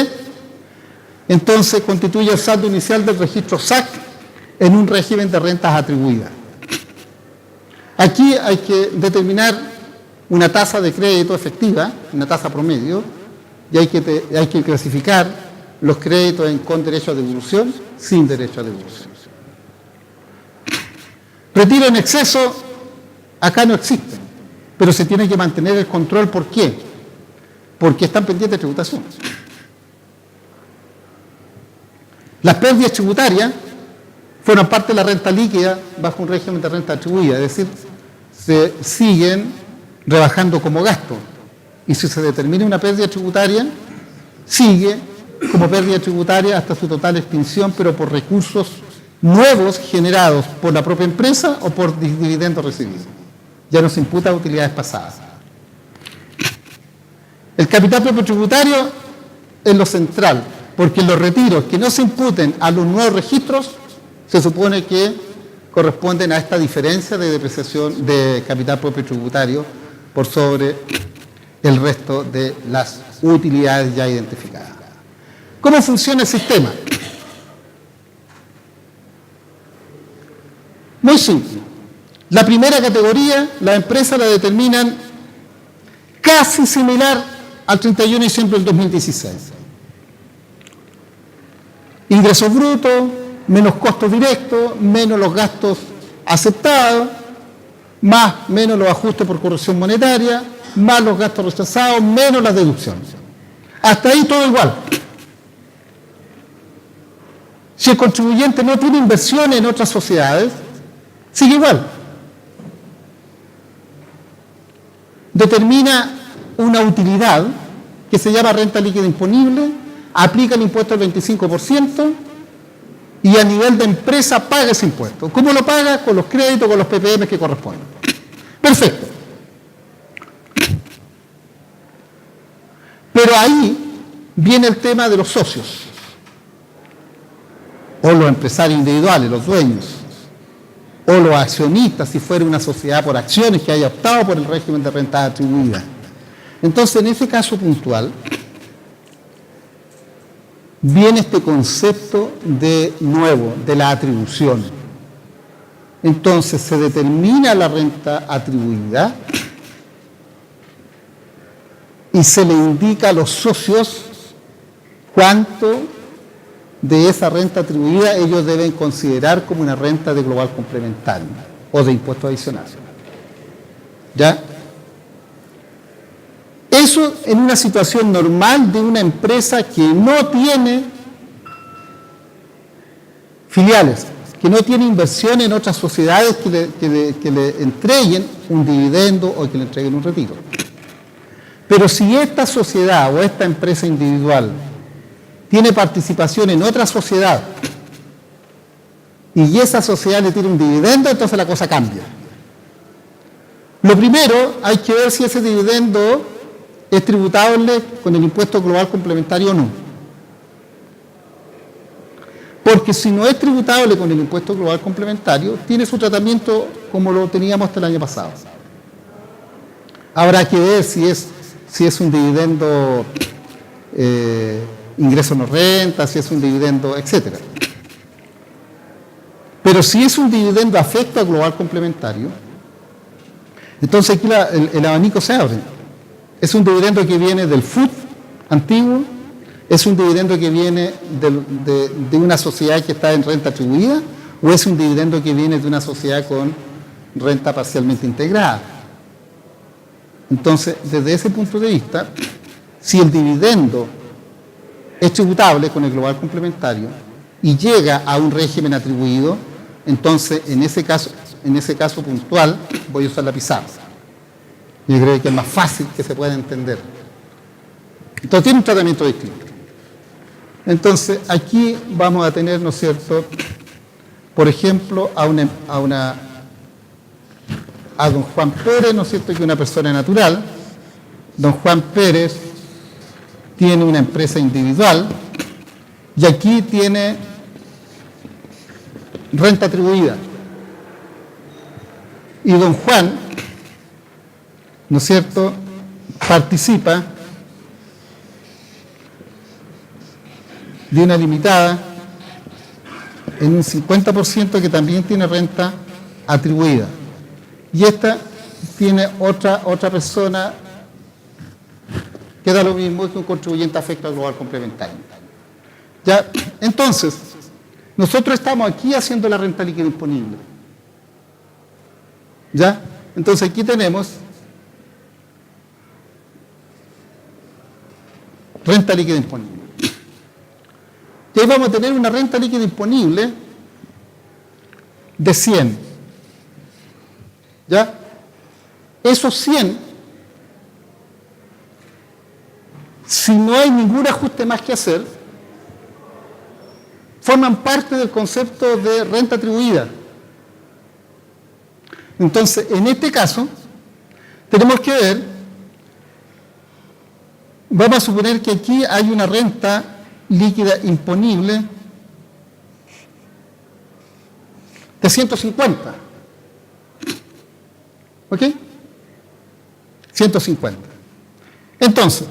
entonces constituye el saldo inicial del registro SAC en un régimen de rentas atribuidas. Aquí hay que determinar una tasa de crédito efectiva, una tasa promedio, y hay que clasificar los créditos con derecho a devolución, sin derecho a devolución. Retiro en exceso, acá no existe, pero se tiene que mantener el control. ¿Por qué? Porque están pendientes de tributación. Las pérdidas tributarias fueron parte de la renta líquida bajo un régimen de renta atribuida, es decir, se siguen rebajando como gasto. Y si se determina una pérdida tributaria, sigue como pérdida tributaria hasta su total extinción, pero por recursos nuevos generados por la propia empresa o por dividendos recibidos. Ya no se imputa utilidades pasadas. El capital propio tributario es lo central, porque los retiros que no se imputen a los nuevos registros se supone que corresponden a esta diferencia de depreciación de capital propio tributario por sobre el resto de las utilidades ya identificadas. ¿Cómo funciona el sistema? Muy simple. La primera categoría, la empresa la determinan casi similar al 31 de diciembre del 2016. Ingresos brutos, menos costos directos, menos los gastos aceptados, menos los ajustes por corrección monetaria, más los gastos rechazados, menos las deducciones. Hasta ahí todo igual. Si el contribuyente no tiene inversiones en otras sociedades, Sigue igual. Determina una utilidad que se llama renta líquida imponible, aplica el impuesto del 25% y a nivel de empresa paga ese impuesto. ¿Cómo lo paga? Con los créditos, con los PPM que corresponden. Perfecto. Pero ahí viene el tema de los socios, o los empresarios individuales, los dueños, o los accionistas, si fuera una sociedad por acciones que haya optado por el régimen de renta atribuida. Entonces, en ese caso puntual, viene este concepto de nuevo, de la atribución. Entonces, se determina la renta atribuida y se le indica a los socios cuánto de esa renta atribuida ellos deben considerar como una renta de global complementario o de impuesto adicional. ¿Ya? Eso en una situación normal de una empresa que no tiene filiales, que no tiene inversión en otras sociedades que le entreguen un dividendo o que le entreguen un retiro. Pero si esta sociedad o esta empresa individual tiene participación en otra sociedad y esa sociedad le tiene un dividendo, entonces la cosa cambia. Lo primero, hay que ver si ese dividendo es tributable con el impuesto global complementario o no. Porque si no es tributable con el impuesto global complementario, tiene su tratamiento como lo teníamos hasta el año pasado. Habrá que ver si es un dividendo ingreso no renta, si es un dividendo, etc. Pero si es un dividendo afecto al global complementario, entonces aquí el abanico se abre. Es un dividendo que viene del FUT antiguo, es un dividendo que viene de una sociedad que está en renta atribuida, o es un dividendo que viene de una sociedad con renta parcialmente integrada. Entonces, desde ese punto de vista, si el dividendo es tributable con el global complementario y llega a un régimen atribuido, entonces en ese caso puntual voy a usar la pizarra. Yo creo que es más fácil que se pueda entender. Entonces tiene un tratamiento distinto. Entonces aquí vamos a tener, ¿no es cierto?, por ejemplo, a don Juan Pérez, ¿no es cierto?, que es una persona natural. Don Juan Pérez tiene una empresa individual y aquí tiene renta atribuida. Y don Juan, ¿no es cierto?, participa de una limitada en un 50% que también tiene renta atribuida. Y esta tiene otra persona que da lo mismo que un contribuyente afecto al global complementario. ¿Ya? Entonces, nosotros estamos aquí haciendo la renta líquida disponible. ¿Ya? Entonces aquí tenemos renta líquida disponible. Y ahí vamos a tener una renta líquida disponible de 100. ¿Ya? Esos 100, si no hay ningún ajuste más que hacer, forman parte del concepto de renta atribuida. Entonces, en este caso, tenemos que ver, vamos a suponer que aquí hay una renta líquida imponible de 150. ¿Ok? 150. Entonces,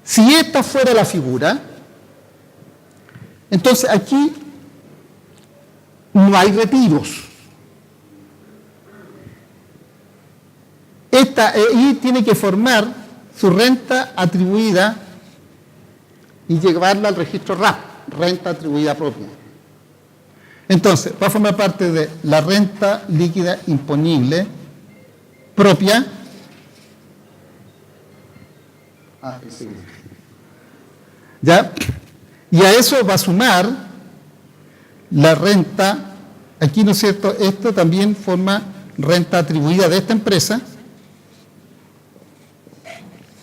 si esta fuera la figura, entonces aquí no hay retiros. Esta y tiene que formar su renta atribuida y llevarla al registro RAP, renta atribuida propia. Entonces, va a formar parte de la renta líquida imponible propia. ¿Ya? Y a eso va a sumar la renta aquí, ¿no es cierto?, esto también forma renta atribuida de esta empresa,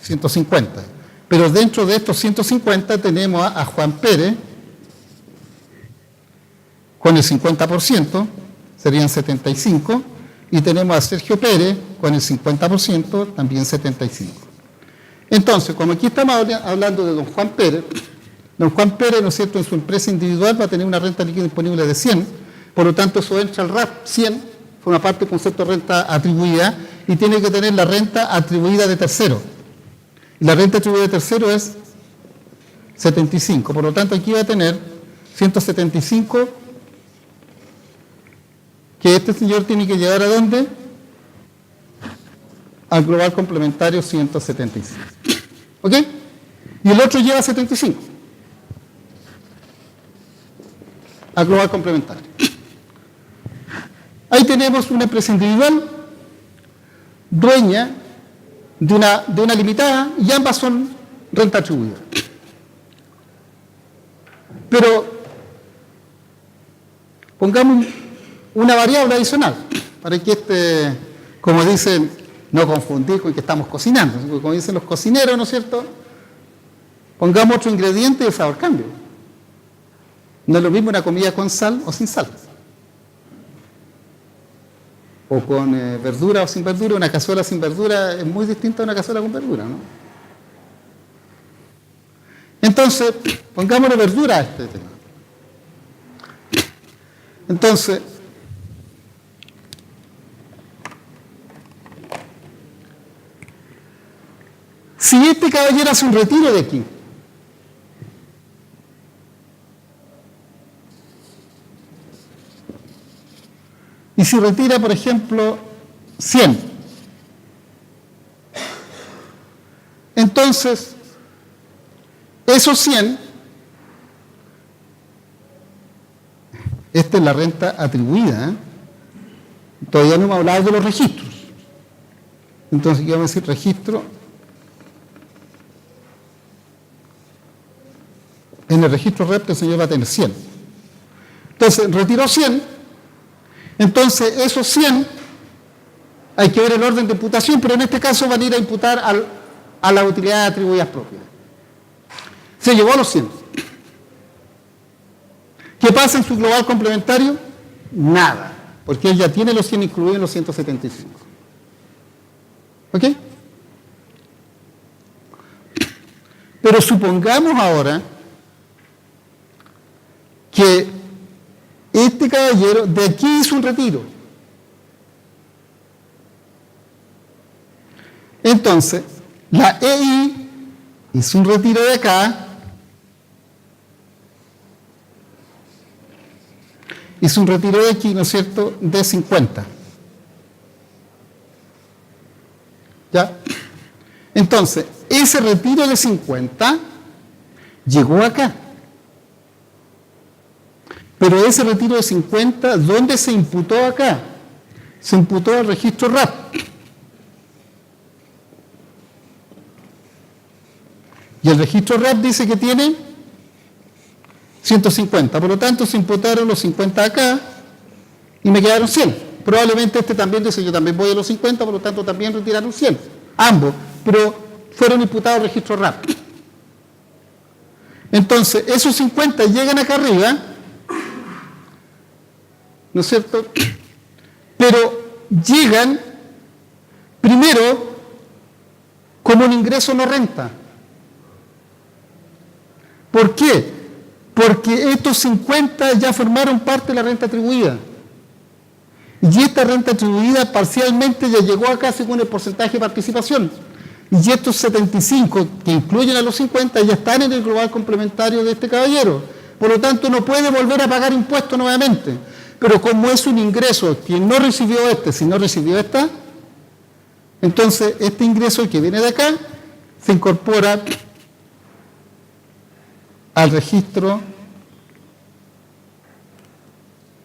150. Pero dentro de estos 150 tenemos a Juan Pérez con el 50%, serían 75, y tenemos a Sergio Pérez con el 50%, también 75. Entonces, como aquí estamos hablando de don Juan Pérez, ¿no es cierto?, en su empresa individual va a tener una renta líquida disponible de 100, por lo tanto eso entra al RAP 100, forma parte del concepto de renta atribuida, y tiene que tener la renta atribuida de tercero. Y la renta atribuida de tercero es 75, por lo tanto aquí va a tener 175, que este señor tiene que llevar ¿a dónde? Al global complementario 175. ¿Ok? Y el otro lleva 75. Al global complementario. Ahí tenemos una empresa individual, dueña de una limitada, y ambas son renta atribuida. Pero pongamos una variable adicional, para que como dicen, no confundir con que estamos cocinando, como dicen los cocineros, ¿no es cierto? Pongamos otro ingrediente de sabor cambio. No es lo mismo una comida con sal o sin sal. O con verdura o sin verdura. Una cazuela sin verdura es muy distinta a una cazuela con verdura, ¿no? Entonces, pongámosle verdura a este tema. Entonces, si este caballero hace un retiro de aquí, y si retira, por ejemplo, 100, entonces, esos 100, esta es la renta atribuida, ¿eh? Todavía no hemos hablado de los registros. Entonces, aquí vamos a decir registro. En el registro REP el señor va a tener 100. Entonces, retiró 100. Entonces, esos 100, hay que ver el orden de imputación, pero en este caso van a ir a imputar a las utilidades atribuidas propias. Se llevó a los 100. ¿Qué pasa en su global complementario? Nada, porque él ya tiene los 100 incluidos en los 175. ¿Ok? Pero supongamos ahora que este caballero de aquí hizo un retiro. Entonces, la EI hizo un retiro de acá, hizo un retiro de aquí, ¿no es cierto?, de 50. ¿Ya? Entonces, ese retiro de 50 llegó acá. Pero ese retiro de 50, ¿dónde se imputó acá? Se imputó al registro RAP. Y el registro RAP dice que tiene 150. Por lo tanto, se imputaron los 50 acá y me quedaron 100. Probablemente este también dice, yo también voy a los 50, por lo tanto también retiraron 100. Ambos, pero fueron imputados al registro RAP. Entonces, esos 50 llegan acá arriba, ¿no es cierto? Pero llegan primero como un ingreso no renta. ¿Por qué? Porque estos 50 ya formaron parte de la renta atribuida. Y esta renta atribuida parcialmente ya llegó acá según el porcentaje de participación. Y estos 75 que incluyen a los 50 ya están en el global complementario de este caballero. Por lo tanto, no puede volver a pagar impuestos nuevamente. Pero como es un ingreso que no recibió este, sino recibió esta, entonces este ingreso que viene de acá se incorpora al registro,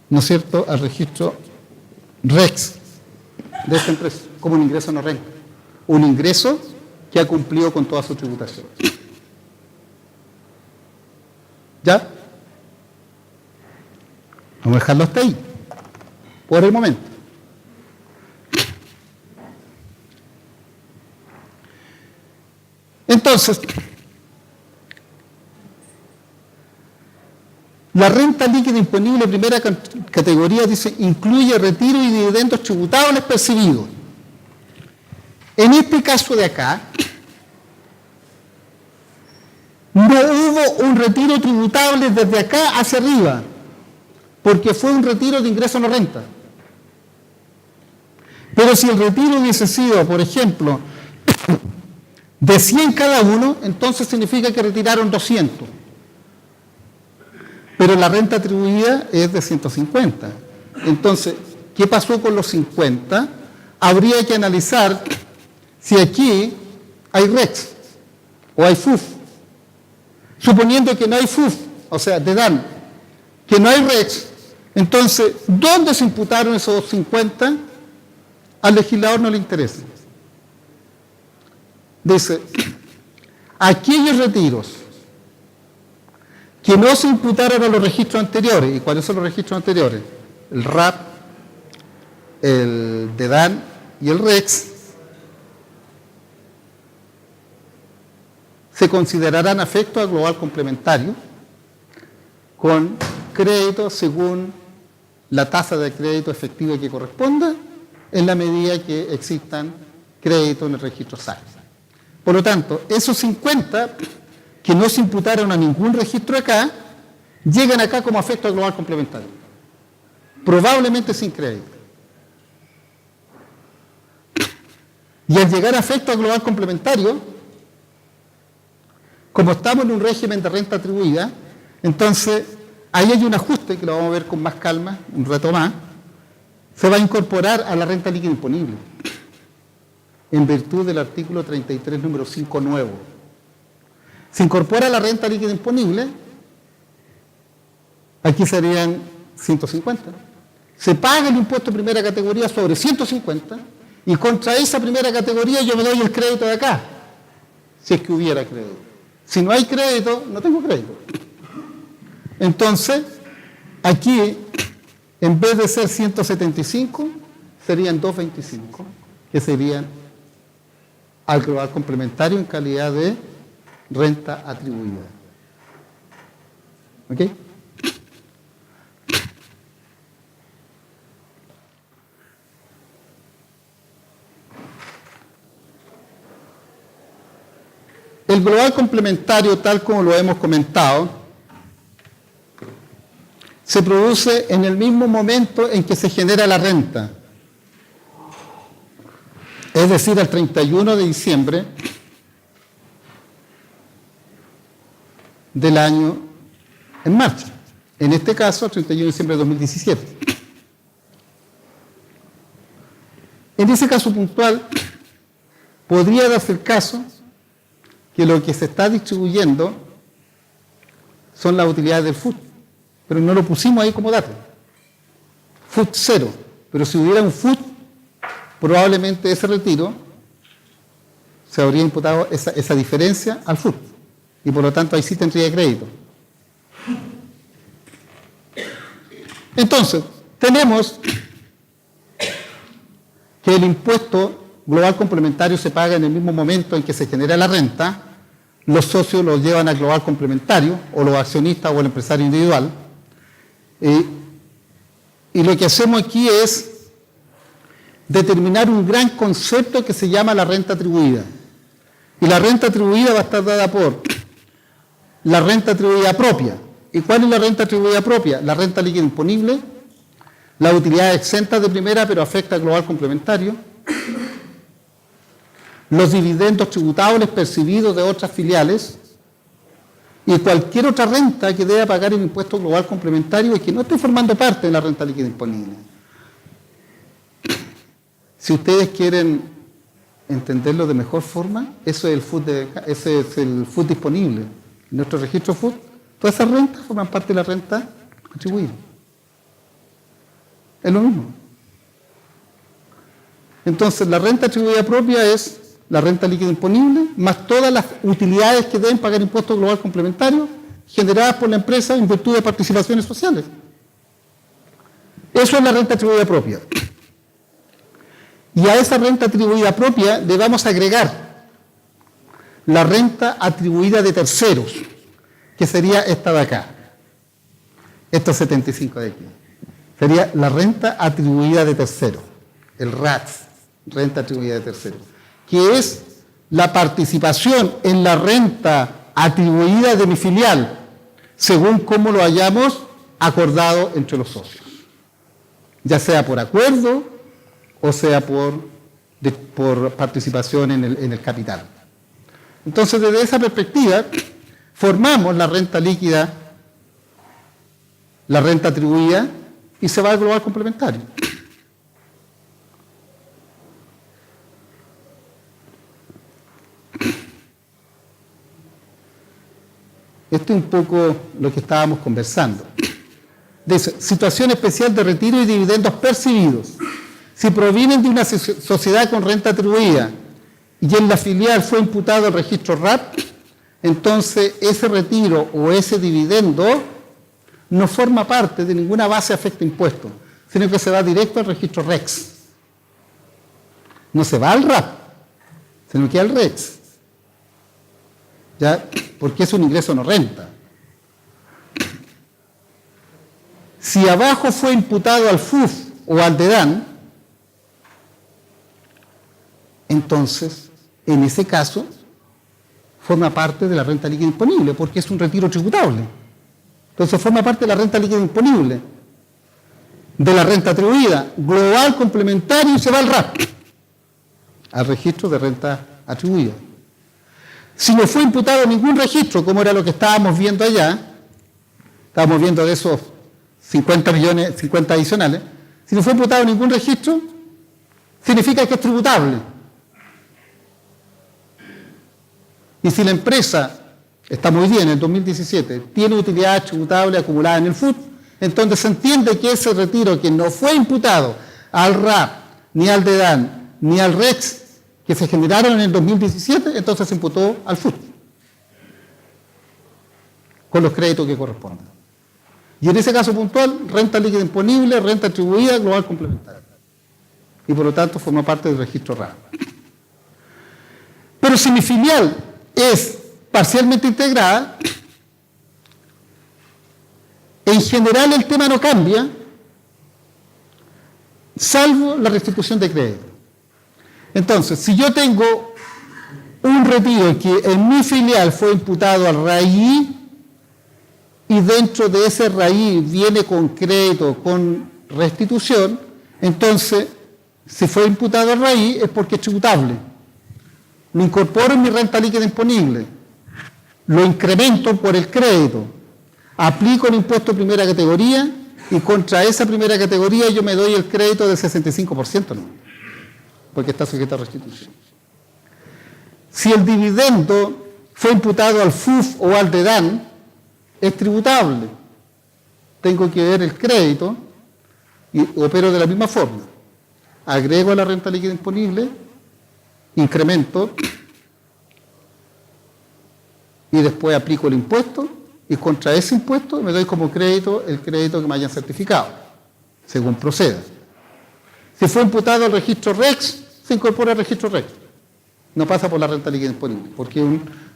¿no es cierto?, al registro REX de esta empresa, como un ingreso no renta. Un ingreso que ha cumplido con toda su tributación. ¿Ya? Vamos a dejarlo hasta ahí. por el momento. Entonces, la renta líquida imponible primera categoría dice incluye retiro y dividendos tributables percibidos. En este caso de acá, no hubo un retiro tributable desde acá hacia arriba, porque fue un retiro de ingreso no renta. Pero si el retiro hubiese sido, por ejemplo, de 100 cada uno, entonces significa que retiraron 200. Pero la renta atribuida es de 150. Entonces, ¿qué pasó con los 50? Habría que analizar si aquí hay REX o hay FUF. Suponiendo que no hay FUF, o sea, te dan que no hay REX, entonces, ¿dónde se imputaron esos 50? Al legislador no le interesa. Dice, aquellos retiros que no se imputaron a los registros anteriores. ¿Y cuáles son los registros anteriores? El RAP, el DEDAN y el REX. Se considerarán afectos a global complementario con crédito según la tasa de crédito efectiva que corresponda en la medida que existan créditos en el registro SAC. Por lo tanto, esos 50 que no se imputaron a ningún registro acá, llegan acá como afecto a global complementario. Probablemente sin crédito. Y al llegar a afecto a global complementario, como estamos en un régimen de renta atribuida, entonces ahí hay un ajuste que lo vamos a ver con más calma, un rato más, se va a incorporar a la renta líquida imponible, en virtud del artículo 33, número 5 nuevo. Se incorpora la renta líquida imponible, aquí serían 150. Se paga el impuesto de primera categoría sobre 150 y contra esa primera categoría yo me doy el crédito de acá, si es que hubiera crédito. Si no hay crédito, no tengo crédito. Entonces, aquí, en vez de ser 175, serían 225, que serían al global complementario en calidad de renta atribuida. ¿Ok? El global complementario, tal como lo hemos comentado, se produce en el mismo momento en que se genera la renta. Es decir, el 31 de diciembre del año en marcha. En este caso, el 31 de diciembre de 2017. En ese caso puntual, podría darse el caso que lo que se está distribuyendo son las utilidades del FUT, pero no lo pusimos ahí como dato. FUT 0, pero si hubiera un FUT, probablemente ese retiro se habría imputado esa diferencia al FUT, y por lo tanto ahí sí tendría crédito. Entonces, tenemos que el impuesto global complementario se paga en el mismo momento en que se genera la renta, los socios lo llevan a global complementario, o los accionistas o el empresario individual, y lo que hacemos aquí es determinar un gran concepto que se llama la renta atribuida. Y la renta atribuida va a estar dada por la renta atribuida propia. ¿Y cuál es la renta atribuida propia? La renta líquida imponible, la utilidad exenta de primera pero afecta al global complementario, los dividendos tributables percibidos de otras filiales y cualquier otra renta que deba pagar el impuesto global complementario y que no esté formando parte de la renta líquida imponible. Si ustedes quieren entenderlo de mejor forma, eso es el FUT, ese es el FUT disponible. En nuestro registro FUT, todas esas rentas forman parte de la renta atribuida. Es lo mismo. Entonces, la renta atribuida propia es la renta líquida imponible, más todas las utilidades que deben pagar impuesto global complementario generadas por la empresa en virtud de participaciones sociales. Eso es la renta atribuida propia. Y a esa renta atribuida propia le vamos a agregar la renta atribuida de terceros, que sería esta de acá, estos 75 de aquí. Sería la renta atribuida de terceros, el RATS, renta atribuida de terceros, que es la participación en la renta atribuida de mi filial, según cómo lo hayamos acordado entre los socios, ya sea por acuerdo o sea por participación en el capital. Entonces, desde esa perspectiva, formamos la renta líquida, la renta atribuida, y se va al global complementario. Esto es un poco lo que estábamos conversando. Dice, situación especial de retiro y dividendos percibidos. Si provienen de una sociedad con renta atribuida y en la filial fue imputado el registro RAP, entonces ese retiro o ese dividendo no forma parte de ninguna base a efecto impuesto, sino que se va directo al registro REX. No se va al RAP, sino que al REX. ¿Ya? Porque es un ingreso no renta. Si abajo fue imputado al FUF o al DEDAN, entonces, en ese caso, forma parte de la renta líquida imponible, porque es un retiro tributable. Entonces, forma parte de la renta líquida imponible, de la renta atribuida, global complementario, y se va al RAP, al registro de renta atribuida. Si no fue imputado ningún registro, como era lo que estábamos viendo allá, estábamos viendo de esos 50 millones, 50 adicionales, si no fue imputado ningún registro, significa que es tributable. Y si la empresa está muy bien, en el 2017, tiene utilidad tributable acumulada en el FUT, entonces se entiende que ese retiro que no fue imputado al RAP, ni al DEDAN, ni al REX, que se generaron en el 2017, entonces se imputó al FUT, con los créditos que corresponden. Y en ese caso puntual, renta líquida imponible, renta atribuida, global complementaria. Y por lo tanto forma parte del registro RAP. Pero si mi filial es parcialmente integrada, en general el tema no cambia, salvo la restitución de crédito. Entonces, si yo tengo un retiro que en mi filial fue imputado al RAI y dentro de ese RAI viene con crédito, con restitución, entonces, si fue imputado al RAI es porque es tributable. Lo incorporo en mi renta líquida imponible, lo incremento por el crédito, aplico el impuesto de primera categoría y contra esa primera categoría yo me doy el crédito del 65%, ¿no? Porque está sujeto a restitución. Si el dividendo fue imputado al FUF o al DEDAN, es tributable. Tengo que ver el crédito y opero de la misma forma. Agrego a la renta líquida imponible, incremento y después aplico el impuesto y contra ese impuesto me doy como crédito el crédito que me hayan certificado, según proceda. Si fue imputado al registro REX, se incorpora al registro REX. No pasa por la renta líquida imponible, porque es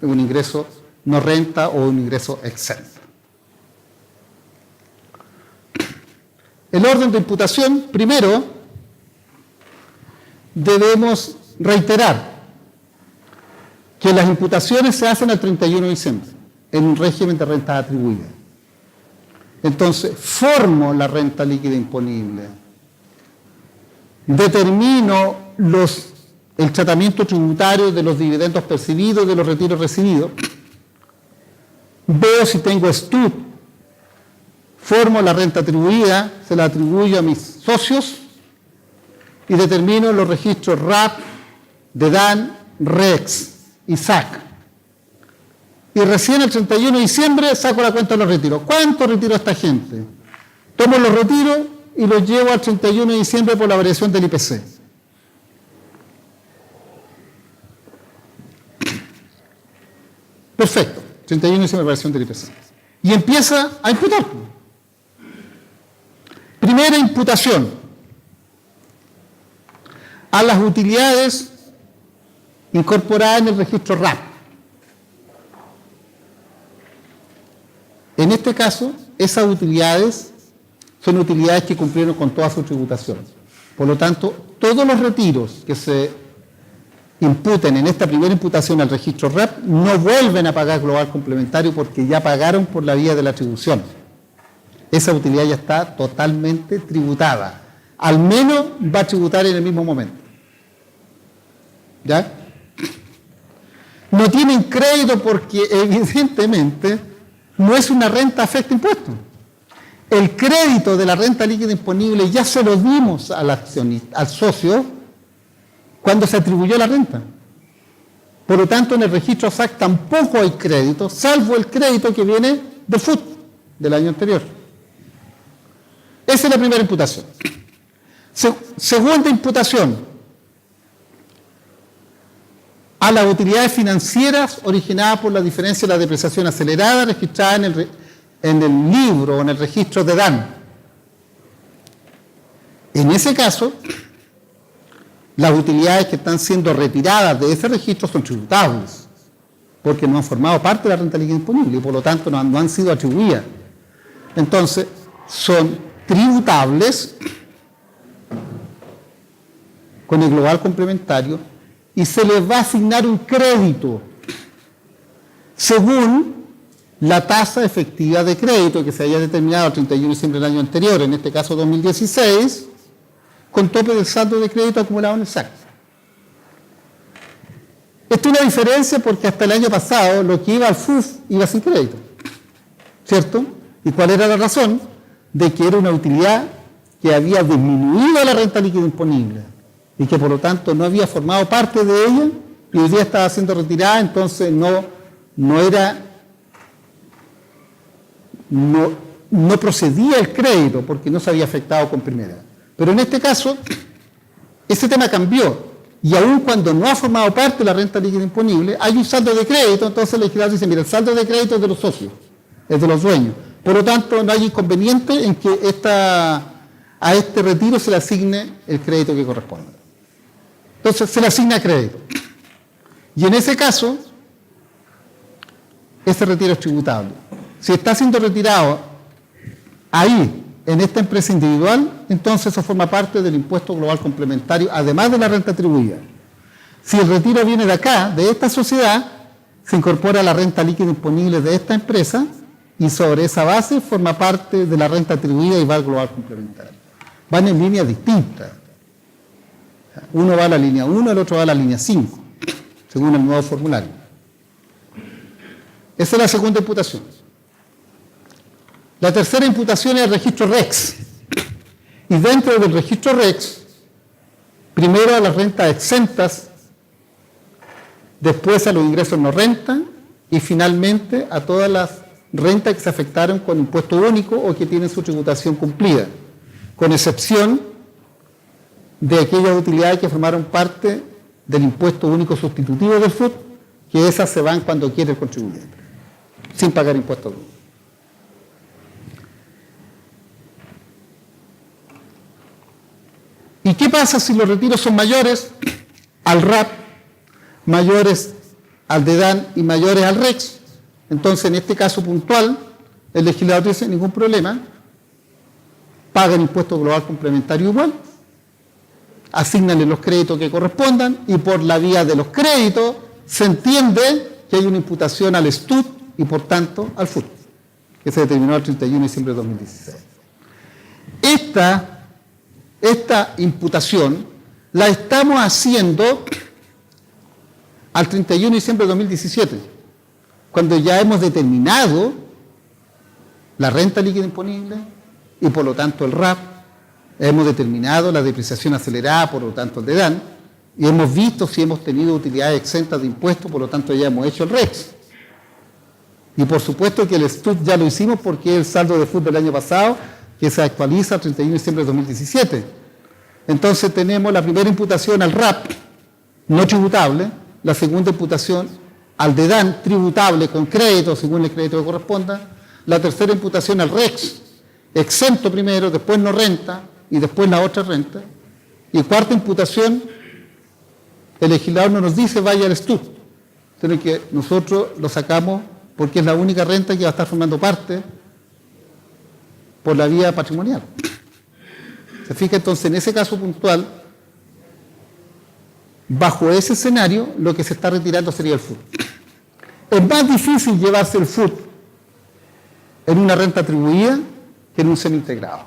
un ingreso no renta o un ingreso exento. El orden de imputación, primero, debemos reiterar que las imputaciones se hacen al 31 de diciembre, en un régimen de renta atribuida. Entonces, formo la renta líquida imponible, determino el tratamiento tributario de los dividendos percibidos, de los retiros recibidos, veo si tengo STUT, formo la renta atribuida, se la atribuyo a mis socios y determino los registros RAP, DEDAN, REX y SAC. Y recién el 31 de diciembre saco la cuenta de los retiros. ¿Cuánto retiro esta gente? Tomo los retiros y los llevo al 31 de diciembre por la variación del IPC. Perfecto, 31 de diciembre variación del IPC. Y empieza a imputar. Primera imputación a las utilidades incorporadas en el registro RAP. En este caso, esas utilidades son utilidades que cumplieron con toda su tributación. Por lo tanto, todos los retiros que se imputen en esta primera imputación al registro RAP no vuelven a pagar global complementario porque ya pagaron por la vía de la atribución. Esa utilidad ya está totalmente tributada. Al menos va a tributar en el mismo momento. ¿Ya? No tienen crédito porque evidentemente no es una renta afecta impuesto. El crédito de la renta líquida imponible ya se lo dimos al accionista, al socio, cuando se atribuyó la renta. Por lo tanto, en el registro SAC tampoco hay crédito, salvo el crédito que viene del FUT del año anterior. Esa es la primera imputación. Segunda imputación a las utilidades financieras originadas por la diferencia de la depreciación acelerada registrada en el libro o en el registro de DAN. En ese caso, las utilidades que están siendo retiradas de ese registro son tributables, porque no han formado parte de la renta líquida disponible y por lo tanto no han sido atribuidas. Entonces, son tributables con el global complementario y se les va a asignar un crédito según la tasa efectiva de crédito que se haya determinado el 31 de diciembre del año anterior, en este caso 2016, con tope del saldo de crédito acumulado en el SAC. Esto es una diferencia porque hasta el año pasado lo que iba al FUF iba sin crédito, ¿cierto? ¿Y cuál era la razón? De que era una utilidad que había disminuido la renta líquida imponible y que por lo tanto no había formado parte de ella y hoy día estaba siendo retirada, entonces no procedía el crédito porque no se había afectado con primera. Pero en este caso, ese tema cambió y aun cuando no ha formado parte de la renta líquida imponible, hay un saldo de crédito, entonces el legislador dice, mira, el saldo de crédito es de los socios, es de los dueños. Por lo tanto, no hay inconveniente en que a este retiro se le asigne el crédito que corresponda. Entonces, se le asigna crédito. Y en ese caso, ese retiro es tributable. Si está siendo retirado ahí, en esta empresa individual, entonces eso forma parte del impuesto global complementario, además de la renta atribuida. Si el retiro viene de acá, de esta sociedad, se incorpora la renta líquida imponible de esta empresa y sobre esa base forma parte de la renta atribuida y va al global complementario. Van en líneas distintas. Uno va a la línea 1, el otro va a la línea 5, según el nuevo formulario. Esa es la segunda imputación. La tercera imputación es el registro REX. Y dentro del registro REX, primero a las rentas exentas, después a los ingresos no renta y finalmente a todas las rentas que se afectaron con impuesto único o que tienen su tributación cumplida, con excepción de aquellas utilidades que formaron parte del impuesto único sustitutivo del FUT, que esas se van cuando quiere el contribuyente, sin pagar impuesto único. ¿Y qué pasa si los retiros son mayores al RAP, mayores al DEDAN y mayores al REX? Entonces, en este caso puntual, el legislador dice, ningún problema, pagan impuesto global complementario igual, asignanle los créditos que correspondan y por la vía de los créditos se entiende que hay una imputación al STUT y por tanto al FUT, que se determinó el 31 de diciembre de 2016. Esta imputación la estamos haciendo al 31 de diciembre de 2017, cuando ya hemos determinado la renta líquida imponible y por lo tanto el RAP, hemos determinado la depreciación acelerada, por lo tanto el DEDAN, y hemos visto si hemos tenido utilidades exentas de impuestos, por lo tanto ya hemos hecho el REX. Y por supuesto que el STUT ya lo hicimos porque es el saldo de FUT del año pasado, que se actualiza el 31 de diciembre de 2017. Entonces tenemos la primera imputación al RAP, no tributable, la segunda imputación al DEDAN, tributable con crédito, según el crédito que corresponda, la tercera imputación al REX, exento primero, después no renta y después la otra renta. Y cuarta imputación, el legislador no nos dice vaya al STUT, sino que nosotros lo sacamos porque es la única renta que va a estar formando parte por la vía patrimonial. ¿Se fija? Entonces, en ese caso puntual, bajo ese escenario, lo que se está retirando sería el FUT. Es más difícil llevarse el FUT en una renta atribuida que en un semi-integrado.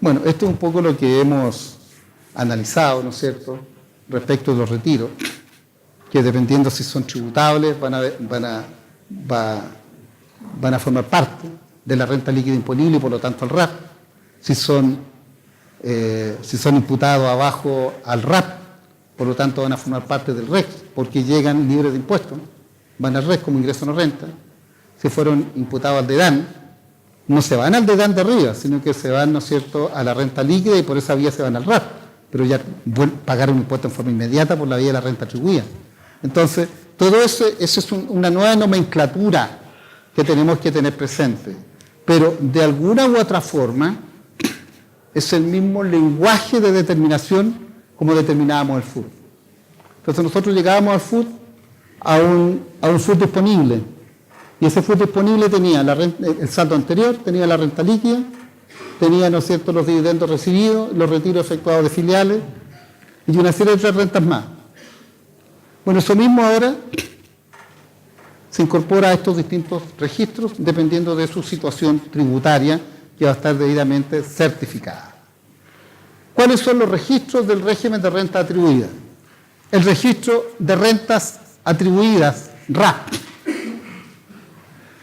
Bueno, esto es un poco lo que hemos analizado, ¿no es cierto?, respecto de los retiros, que dependiendo si son tributables van a formar parte de la renta líquida imponible y por lo tanto al RAP. Si son imputados abajo al RAP, por lo tanto van a formar parte del REC, porque llegan libres de impuestos, van al REC como ingreso no renta. Si fueron imputados al DEDAN, no se van al DEDAN de arriba, sino que se van, ¿no es cierto?, a la renta líquida y por esa vía se van al RAP, pero ya pagaron impuesto en forma inmediata por la vía de la renta atribuida. Entonces, todo eso es una nueva nomenclatura que tenemos que tener presente, pero de alguna u otra forma es el mismo lenguaje de determinación como determinábamos el FUT. Entonces nosotros llegábamos al FUT a un FUT disponible, y ese FUT disponible tenía el saldo anterior, tenía la renta líquida, tenía, ¿no es cierto?, los dividendos recibidos, los retiros efectuados de filiales y una serie de otras rentas más. Bueno, eso mismo ahora se incorpora a estos distintos registros dependiendo de su situación tributaria que va a estar debidamente certificada. ¿Cuáles son los registros del régimen de renta atribuida? El registro de rentas atribuidas, RAP.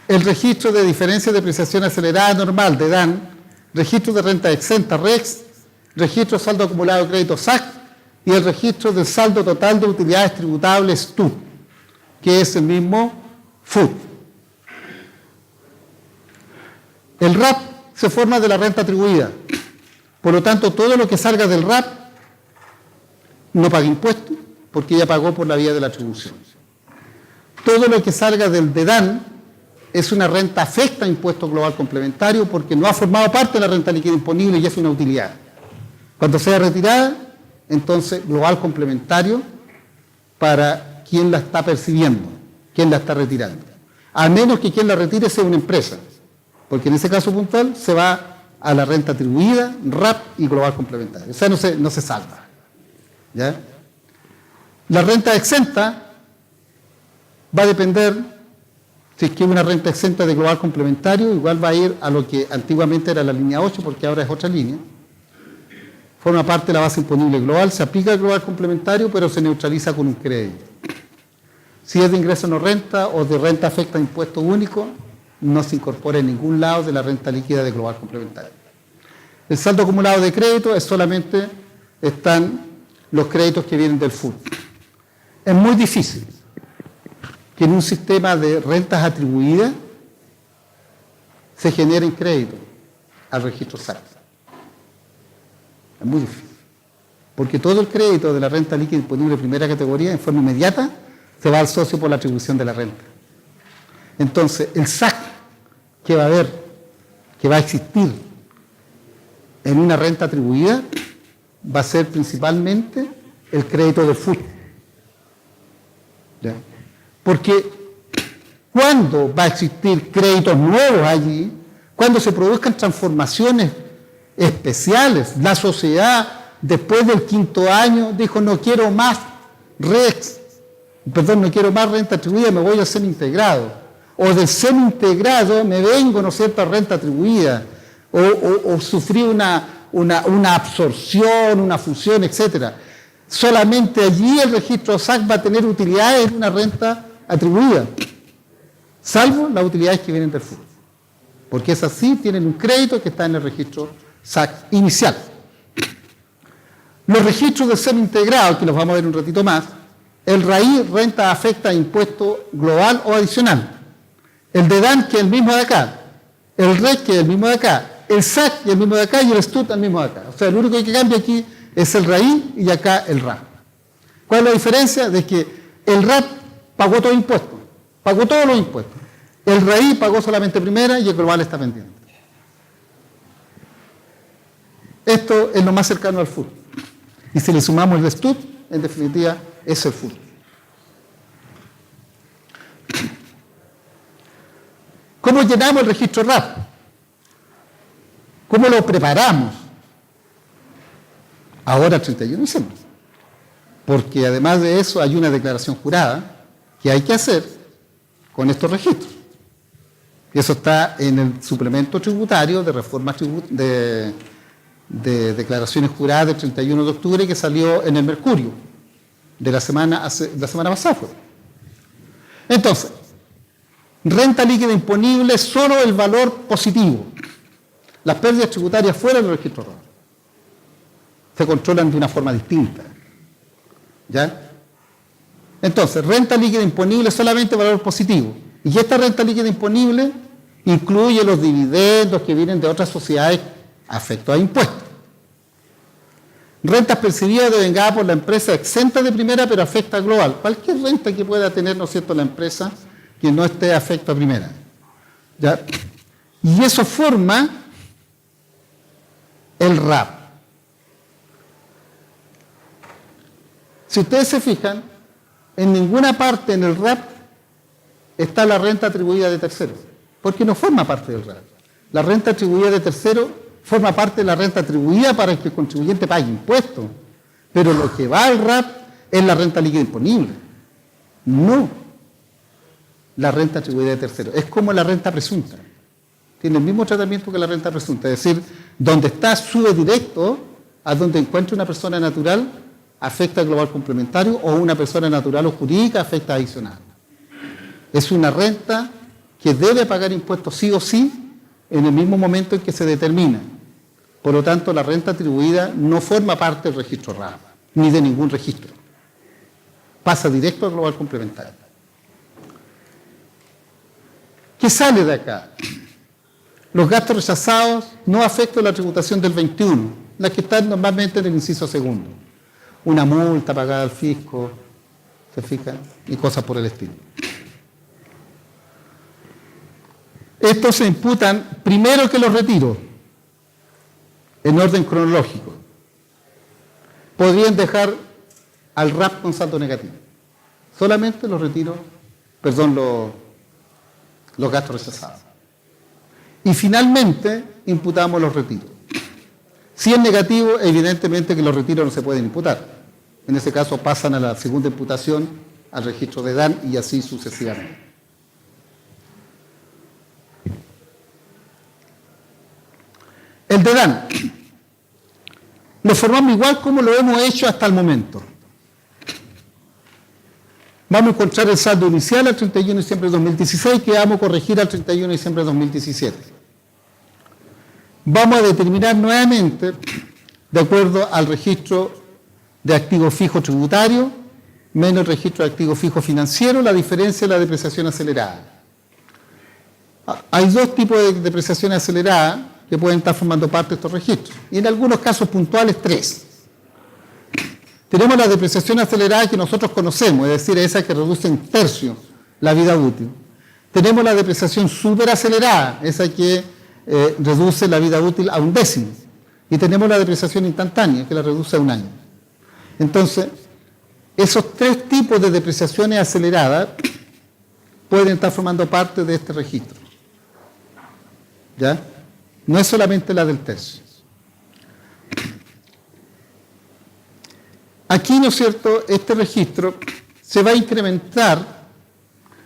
El registro de diferencia de depreciación acelerada normal, DEDAN. Registro de renta exenta, REX. Registro de saldo acumulado de crédito, SAC. Y el registro del saldo total de utilidades tributables, TUT, que es el mismo FUT. El RAP se forma de la renta atribuida. Por lo tanto, todo lo que salga del RAP no paga impuestos, porque ya pagó por la vía de la atribución. Todo lo que salga del DEDAN es una renta afecta a impuesto global complementario porque no ha formado parte de la renta líquida imponible y es una utilidad. Cuando sea retirada, entonces global complementario para quien la está percibiendo, quien la está retirando. A menos que quien la retire sea una empresa, porque en ese caso puntual se va a la renta atribuida, RAP y global complementario. O sea, no se salva. ¿Ya? La renta exenta va a depender, si es que es una renta exenta de global complementario, igual va a ir a lo que antiguamente era la línea 8, porque ahora es otra línea. Forma parte de la base imponible global, se aplica el global complementario, pero se neutraliza con un crédito. Si es de ingreso no renta o de renta afecta a impuesto único, no se incorpora en ningún lado de la renta líquida de global complementario. El saldo acumulado de crédito es solamente están los créditos que vienen del FUT. Es muy difícil que en un sistema de rentas atribuidas se generen créditos al registro SAC. Es muy difícil. Porque todo el crédito de la renta líquida imponible de primera categoría en forma inmediata se va al socio por la atribución de la renta. Entonces, el SAC que va a haber, que va a existir en una renta atribuida, va a ser principalmente el crédito de FUT. ¿Ya? Porque cuando va a existir créditos nuevos allí, cuando se produzcan transformaciones especiales, la sociedad después del 5º año dijo no quiero más no quiero más renta atribuida, me voy a semi-integrado. O del semi-integrado me vengo, ¿no es cierto?, a renta atribuida. O sufrí una absorción, una fusión, etc. Solamente allí el registro SAC va a tener utilidades en una renta atribuida, salvo las utilidades que vienen del FUT. Porque esas sí tienen un crédito que está en el registro SAC inicial. Los registros de semi-integrado, que los vamos a ver un ratito más, el RAI, renta afecta a impuesto global o adicional. El DEDAN, que es el mismo de acá. El REC, que es el mismo de acá. El SAC, que es el mismo de acá. Y el STUT, el mismo de acá. O sea, lo único que cambia aquí es el RAI y acá el RA. ¿Cuál es la diferencia? De que el RAP pagó todo impuestos, pagó todos los impuestos. El RAI pagó solamente primera y el global está pendiente. Esto es lo más cercano al FUR. Y si le sumamos el STUT, en definitiva, es el FUR. ¿Cómo llenamos el registro RAP? ¿Cómo lo preparamos? Ahora, 31 de diciembre. Porque además de eso hay una declaración jurada que hay que hacer con estos registros. Y eso está en el suplemento tributario de reforma de declaraciones juradas del 31 de octubre que salió en el Mercurio de la semana pasada. Entonces, renta líquida imponible, solo el valor positivo. Las pérdidas tributarias fuera del registro RAP se controlan de una forma distinta. ¿Ya? Entonces, renta líquida imponible solamente valor positivo. Y esta renta líquida imponible incluye los dividendos que vienen de otras sociedades afectos a impuestos. Rentas percibidas devengadas por la empresa exenta de primera pero afecta a global. Cualquier renta que pueda tener, ¿no es cierto?, la empresa que no esté afecto a primera. ¿Ya? Y eso forma el RAP. Si ustedes se fijan, en ninguna parte en el RAP está la renta atribuida de terceros, porque no forma parte del RAP. La renta atribuida de terceros forma parte de la renta atribuida para que el contribuyente pague impuestos, pero lo que va al RAP es la renta líquida imponible, no la renta atribuida de terceros. Es como la renta presunta, tiene el mismo tratamiento que la renta presunta, es decir, donde está sube directo a donde encuentra una persona natural afecta al global complementario o una persona natural o jurídica afecta adicional. Es una renta que debe pagar impuestos sí o sí en el mismo momento en que se determina. Por lo tanto, la renta atribuida no forma parte del registro RAP, ni de ningún registro. Pasa directo al global complementario. ¿Qué sale de acá? Los gastos rechazados no afectan la tributación del 21, las que están normalmente en el inciso segundo. Una multa pagada al fisco, ¿se fijan? Y cosas por el estilo. Estos se imputan primero que los retiros, en orden cronológico. Podrían dejar al RAP con saldo negativo. Solamente los retiros, los gastos rechazados. Y finalmente imputamos los retiros. Si es negativo, evidentemente que los retiros no se pueden imputar. En ese caso pasan a la segunda imputación, al registro de DAN y así sucesivamente. El de DAN lo formamos igual como lo hemos hecho hasta el momento. Vamos a encontrar el saldo inicial al 31 de diciembre de 2016 que vamos a corregir al 31 de diciembre de 2017. Vamos a determinar nuevamente, de acuerdo al registro de activo fijo tributario, menos el registro de activo fijo financiero, la diferencia de la depreciación acelerada. Hay dos tipos de depreciación acelerada que pueden estar formando parte de estos registros, y en algunos casos puntuales, 3. Tenemos la depreciación acelerada que nosotros conocemos, es decir, esa que reduce en tercio la vida útil. Tenemos la depreciación superacelerada, esa que reduce la vida útil a 1/10. Y tenemos la depreciación instantánea, que la reduce a 1 año. Entonces, esos 3 tipos de depreciaciones aceleradas pueden estar formando parte de este registro. ¿Ya? No es solamente la del tercio. Aquí, ¿no es cierto?, este registro se va a incrementar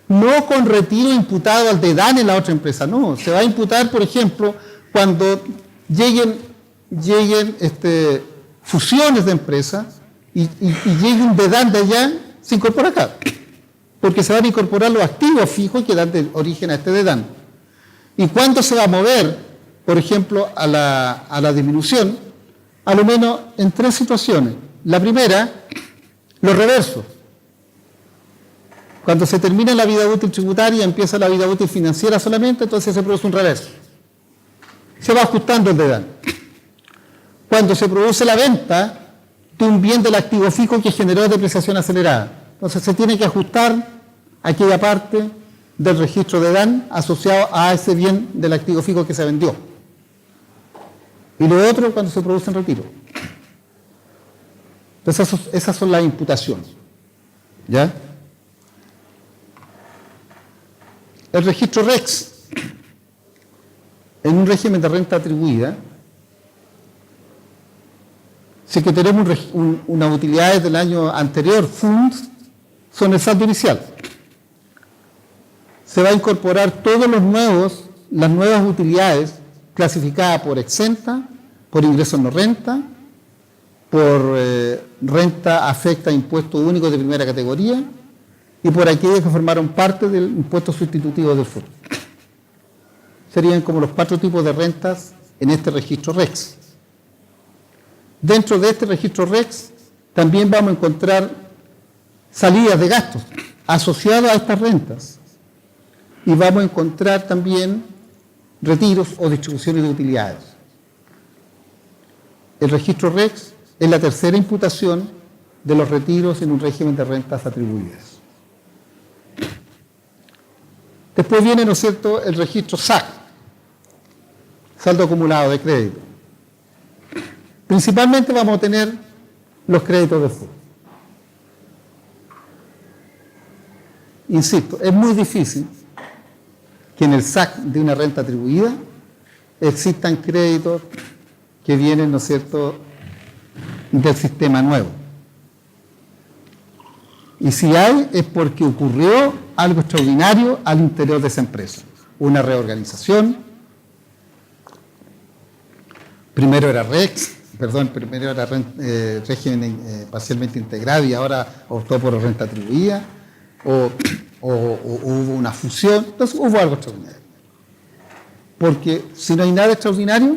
no con retiro imputado al de DAN en la otra empresa, no. Se va a imputar, por ejemplo, cuando lleguen fusiones de empresas y llegue un de DAN de allá, se incorpora acá. Porque se van a incorporar los activos fijos que dan origen a este de DAN. ¿Y cuándo se va a mover, por ejemplo, a la disminución? A lo menos en 3 situaciones. La primera, los reversos. Cuando se termina la vida útil tributaria, empieza la vida útil financiera solamente, entonces se produce un reverso. Se va ajustando el de DAN. Cuando se produce la venta, de un bien del activo fijo que generó depreciación acelerada. Entonces se tiene que ajustar aquella parte del registro de DAN asociado a ese bien del activo fijo que se vendió. Y lo otro cuando se produce en retiro. Entonces esas son las imputaciones. ¿Ya? El registro REX, en un régimen de renta atribuida, si que tenemos unas utilidades del año anterior, funds, son el saldo inicial. Se va a incorporar todos las nuevas utilidades clasificadas por exenta, por ingresos no renta, por renta afecta a impuestos únicos de primera categoría y por aquellos que formaron parte del impuesto sustitutivo del FUT. Serían como los 4 tipos de rentas en este registro REX. Dentro de este registro REX también vamos a encontrar salidas de gastos asociadas a estas rentas y vamos a encontrar también retiros o distribuciones de utilidades. El registro REX es la tercera imputación de los retiros en un régimen de rentas atribuidas. Después viene, ¿no es cierto?, el registro SAC, saldo acumulado de crédito. Principalmente vamos a tener los créditos de FUT. Insisto, es muy difícil que en el SAC de una renta atribuida existan créditos que vienen, ¿no es cierto?, del sistema nuevo. Y si hay, es porque ocurrió algo extraordinario al interior de esa empresa. Una reorganización. Primero era régimen parcialmente integrado y ahora optó por renta atribuida. O hubo una fusión. Entonces hubo algo extraordinario. Porque si no hay nada extraordinario,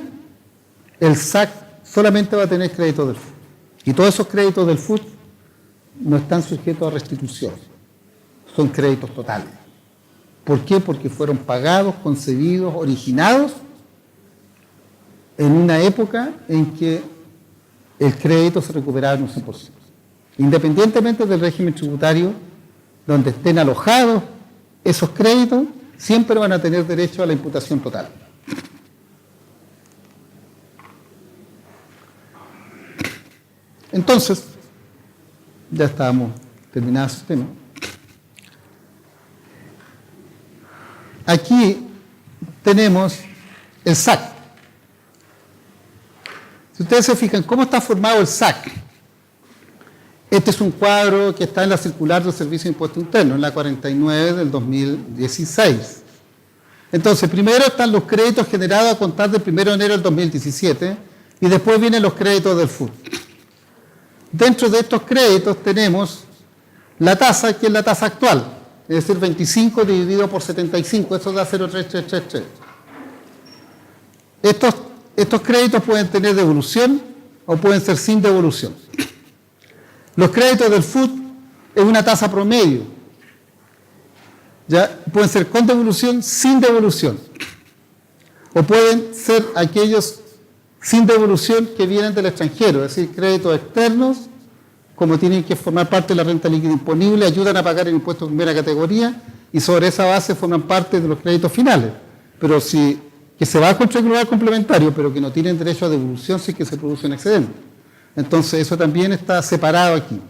el SAC solamente va a tener créditos del FUT. Y todos esos créditos del FUT no están sujetos a restitución. Son créditos totales. ¿Por qué? Porque fueron pagados, concebidos, originados en una época en que el crédito se recuperaba en un 100%. Independientemente del régimen tributario donde estén alojados esos créditos, siempre van a tener derecho a la imputación total. Entonces, ya estábamos terminados este tema. Aquí tenemos el SAC. Si ustedes se fijan, ¿cómo está formado el SAC? Este es un cuadro que está en la circular del Servicio de Impuesto Interno, en la 49 del 2016. Entonces, primero están los créditos generados a contar del 1 de enero del 2017 y después vienen los créditos del FUT. Dentro de estos créditos tenemos la tasa, que es la tasa actual, es decir, 25 dividido por 75, eso da 0,3333. Estos créditos pueden tener devolución o pueden ser sin devolución. Los créditos del FUT es una tasa promedio. ¿Ya? Pueden ser con devolución, sin devolución. O pueden ser aquellos sin devolución que vienen del extranjero, es decir, créditos externos, como tienen que formar parte de la renta líquida imponible, ayudan a pagar el impuesto de primera categoría y sobre esa base forman parte de los créditos finales. Pero que se va a contra el global complementario, pero que no tienen derecho a devolución si es que se produce un excedente. Entonces, eso también está separado aquí.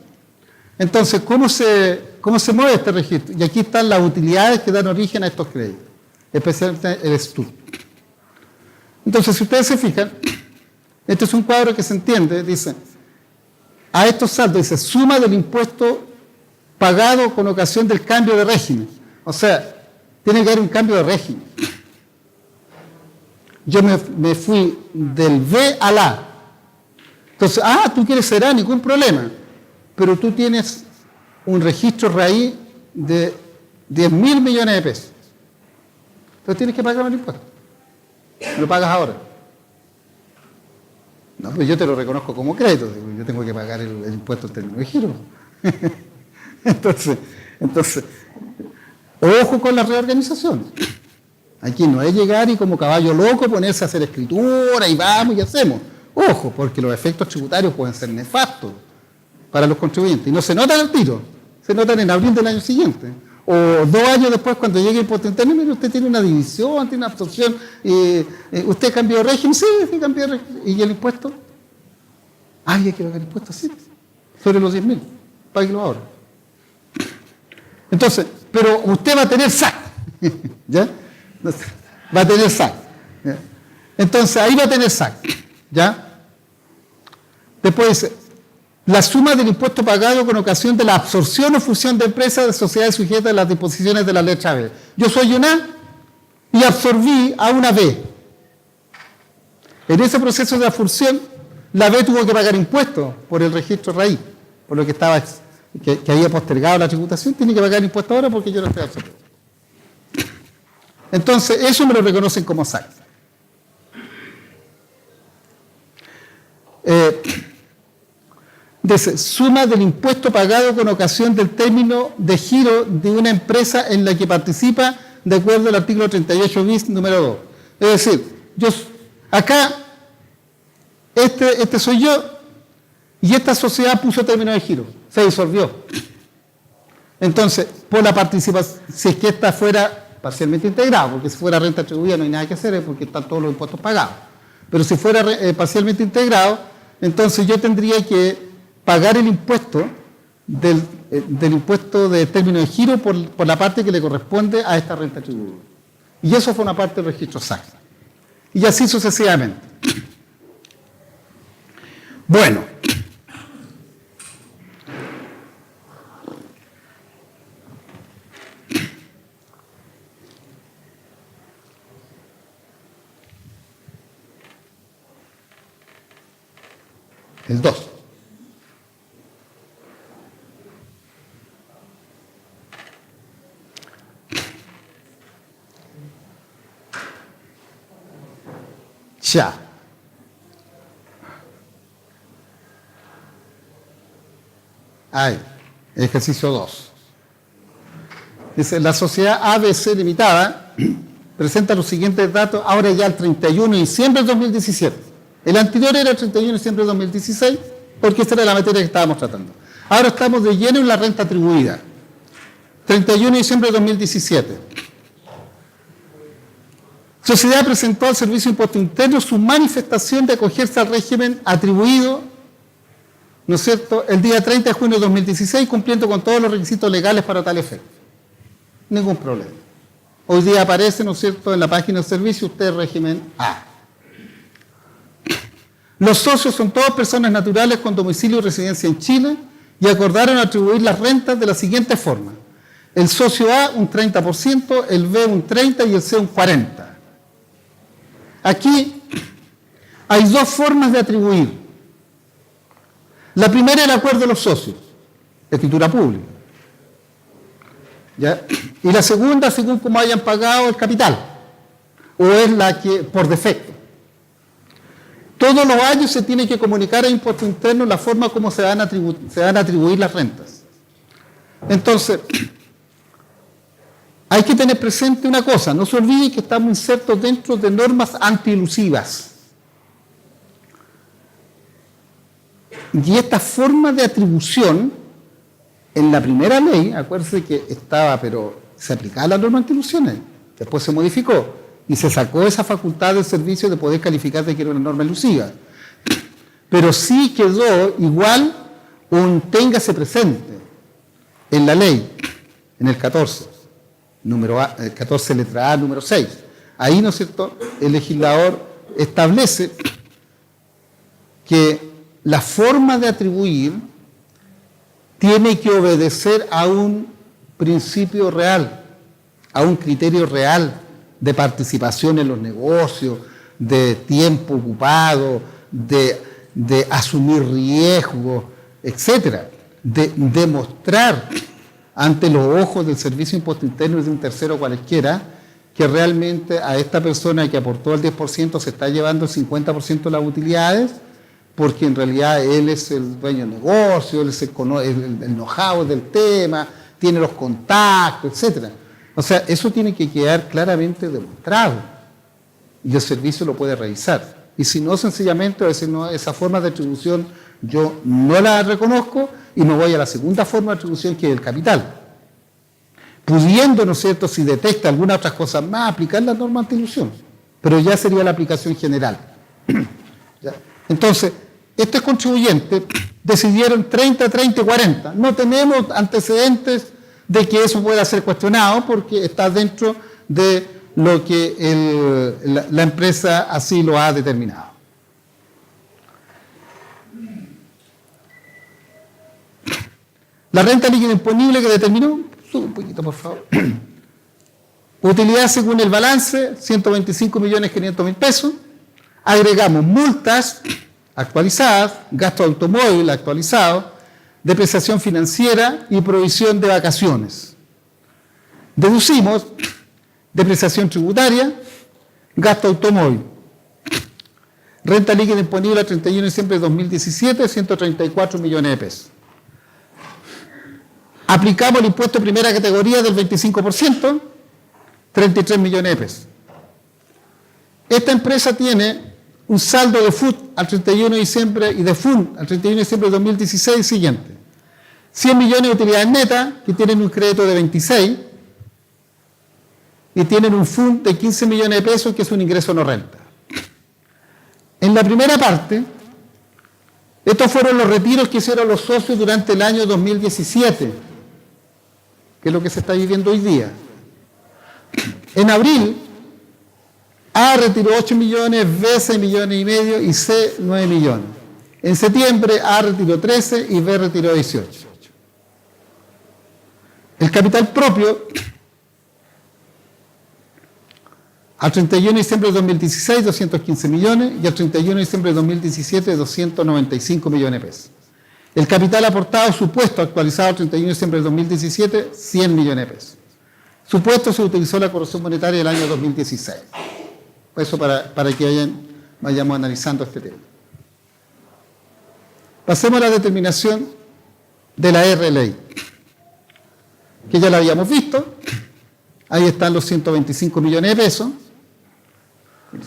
Entonces, ¿cómo se mueve este registro? Y aquí están las utilidades que dan origen a estos créditos, especialmente el STUT. Entonces, si ustedes se fijan, este es un cuadro que se entiende, dice, a estos saldos dice suma del impuesto pagado con ocasión del cambio de régimen. O sea, tiene que haber un cambio de régimen. Yo me fui del B al A. Entonces, tú quieres ser A, ningún problema. Pero tú tienes un registro raíz de 10.000 millones de pesos. Entonces tienes que pagar el impuesto. Lo pagas ahora. No, pues yo te lo reconozco como crédito. Yo tengo que pagar el impuesto en términos de giro. Entonces, ojo con la reorganización. Aquí no es llegar y como caballo loco ponerse a hacer escritura y vamos y hacemos. Ojo, porque los efectos tributarios pueden ser nefastos. para los contribuyentes. Y no se notan al tiro, se notan en abril del año siguiente. O 2 años después, cuando llegue el impuesto interno, mire, usted tiene una división, tiene una absorción, usted cambió de régimen, sí, cambió de régimen. ¿Y el impuesto? Hay que pagar impuesto, sí, sobre los 10.000, páguelo ahora. Entonces, pero usted va a tener SAC, ¿ya? Va a tener SAC. ¿Ya? Entonces, ahí va a tener SAC, ¿ya? Después dice, la suma del impuesto pagado con ocasión de la absorción o fusión de empresas de sociedades sujetas a las disposiciones de la letra B. Yo soy una A y absorbí a una B. En ese proceso de absorción, la B tuvo que pagar impuestos por el registro raíz, por lo que estaba que había postergado la tributación, tiene que pagar impuestos ahora porque yo no estoy absorbiendo. Entonces, eso me lo reconocen como SAC. Dice, suma del impuesto pagado con ocasión del término de giro de una empresa en la que participa de acuerdo al artículo 38 bis número 2. Es decir, acá, este soy yo, y esta sociedad puso término de giro, se disolvió. Entonces, por la participación, si es que esta fuera parcialmente integrada, porque si fuera renta atribuida no hay nada que hacer, porque están todos los impuestos pagados. Pero si fuera parcialmente integrado, entonces yo tendría que pagar el impuesto del impuesto de término de giro por la parte que le corresponde a esta renta atribuida. Y eso fue una parte del registro SAC. Y así sucesivamente. Bueno. El 2. Ya. Ahí, ejercicio 2. Dice, la sociedad ABC Limitada presenta los siguientes datos, ahora ya el 31 de diciembre de 2017. El anterior era el 31 de diciembre de 2016, porque esta era la materia que estábamos tratando. Ahora estamos de lleno en la renta atribuida. 31 de diciembre de 2017. Sociedad presentó al Servicio de Impuesto Interno su manifestación de acogerse al régimen atribuido, ¿no es cierto?, el día 30 de junio de 2016, cumpliendo con todos los requisitos legales para tal efecto. Ningún problema. Hoy día aparece, ¿no es cierto?, en la página del servicio, usted régimen A. Los socios son todas personas naturales con domicilio y residencia en Chile y acordaron atribuir las rentas de la siguiente forma. El socio A un 30%, el B un 30% y el C un 40%. Aquí hay dos formas de atribuir. La primera es el acuerdo de los socios, escritura pública. ¿Ya? Y la segunda, según como hayan pagado el capital, o es la que por defecto. Todos los años se tiene que comunicar a Impuesto Interno la forma como se van a atribuir las rentas. Entonces, hay que tener presente una cosa, no se olvide que estamos insertos dentro de normas antielusivas. Y esta forma de atribución, en la primera ley, acuérdense que estaba, pero se aplicaba la norma antielusiones, después se modificó y se sacó esa facultad del servicio de poder calificar de que era una norma elusiva. Pero sí quedó igual un téngase presente en la ley, en el 14. Número A, 14 letra A, número 6. Ahí, ¿no es cierto?, el legislador establece que la forma de atribuir tiene que obedecer a un principio real, a un criterio real de participación en los negocios, de tiempo ocupado, de asumir riesgos, etcétera, de demostrar ante los ojos del Servicio de Impuesto Interno y de un tercero cualquiera, que realmente a esta persona que aportó el 10% se está llevando el 50% de las utilidades, porque en realidad él es el dueño del negocio, él es el know-how del tema, tiene los contactos, etc. O sea, eso tiene que quedar claramente demostrado y el servicio lo puede revisar. Y si no, sencillamente, decir, no, esa forma de atribución yo no la reconozco y me voy a la segunda forma de atribución, que es el capital. Pudiendo, ¿no es cierto?, si detecta alguna otra cosa más, aplicar la norma antidilución. Pero ya sería la aplicación general. ¿Ya? Entonces, estos contribuyentes decidieron 30, 30 y 40. No tenemos antecedentes de que eso pueda ser cuestionado porque está dentro de lo que la empresa así lo ha determinado. La renta líquida imponible que determinó, sube un poquito por favor. Utilidad según el balance, 125.500.000 pesos. Agregamos multas actualizadas, gasto de automóvil actualizado, depreciación financiera y provisión de vacaciones. Deducimos depreciación tributaria, gasto de automóvil. Renta líquida imponible a 31 de diciembre de 2017, 134 millones de pesos. Aplicamos el impuesto de primera categoría del 25%, 33 millones de pesos. Esta empresa tiene un saldo de FUT al 31 de diciembre y de FUN al 31 de diciembre de 2016 siguiente. 100 millones de utilidades netas que tienen un crédito de 26 y tienen un FUN de 15 millones de pesos que es un ingreso no renta. En la primera parte, estos fueron los retiros que hicieron los socios durante el año 2017, que es lo que se está viviendo hoy día. En abril, A retiró 8 millones, B 6 millones y medio y C 9 millones. En septiembre, A retiró 13 y B retiró 18. El capital propio, al 31 de diciembre de 2016, 215 millones y al 31 de diciembre de 2017, 295 millones de pesos. El capital aportado supuesto actualizado al 31 de diciembre de 2017, 100 millones de pesos. Supuesto se utilizó la corrección monetaria del año 2016. Eso para que vayamos analizando este tema. Pasemos a la determinación de la RLI, que ya la habíamos visto. Ahí están los 125 millones de pesos.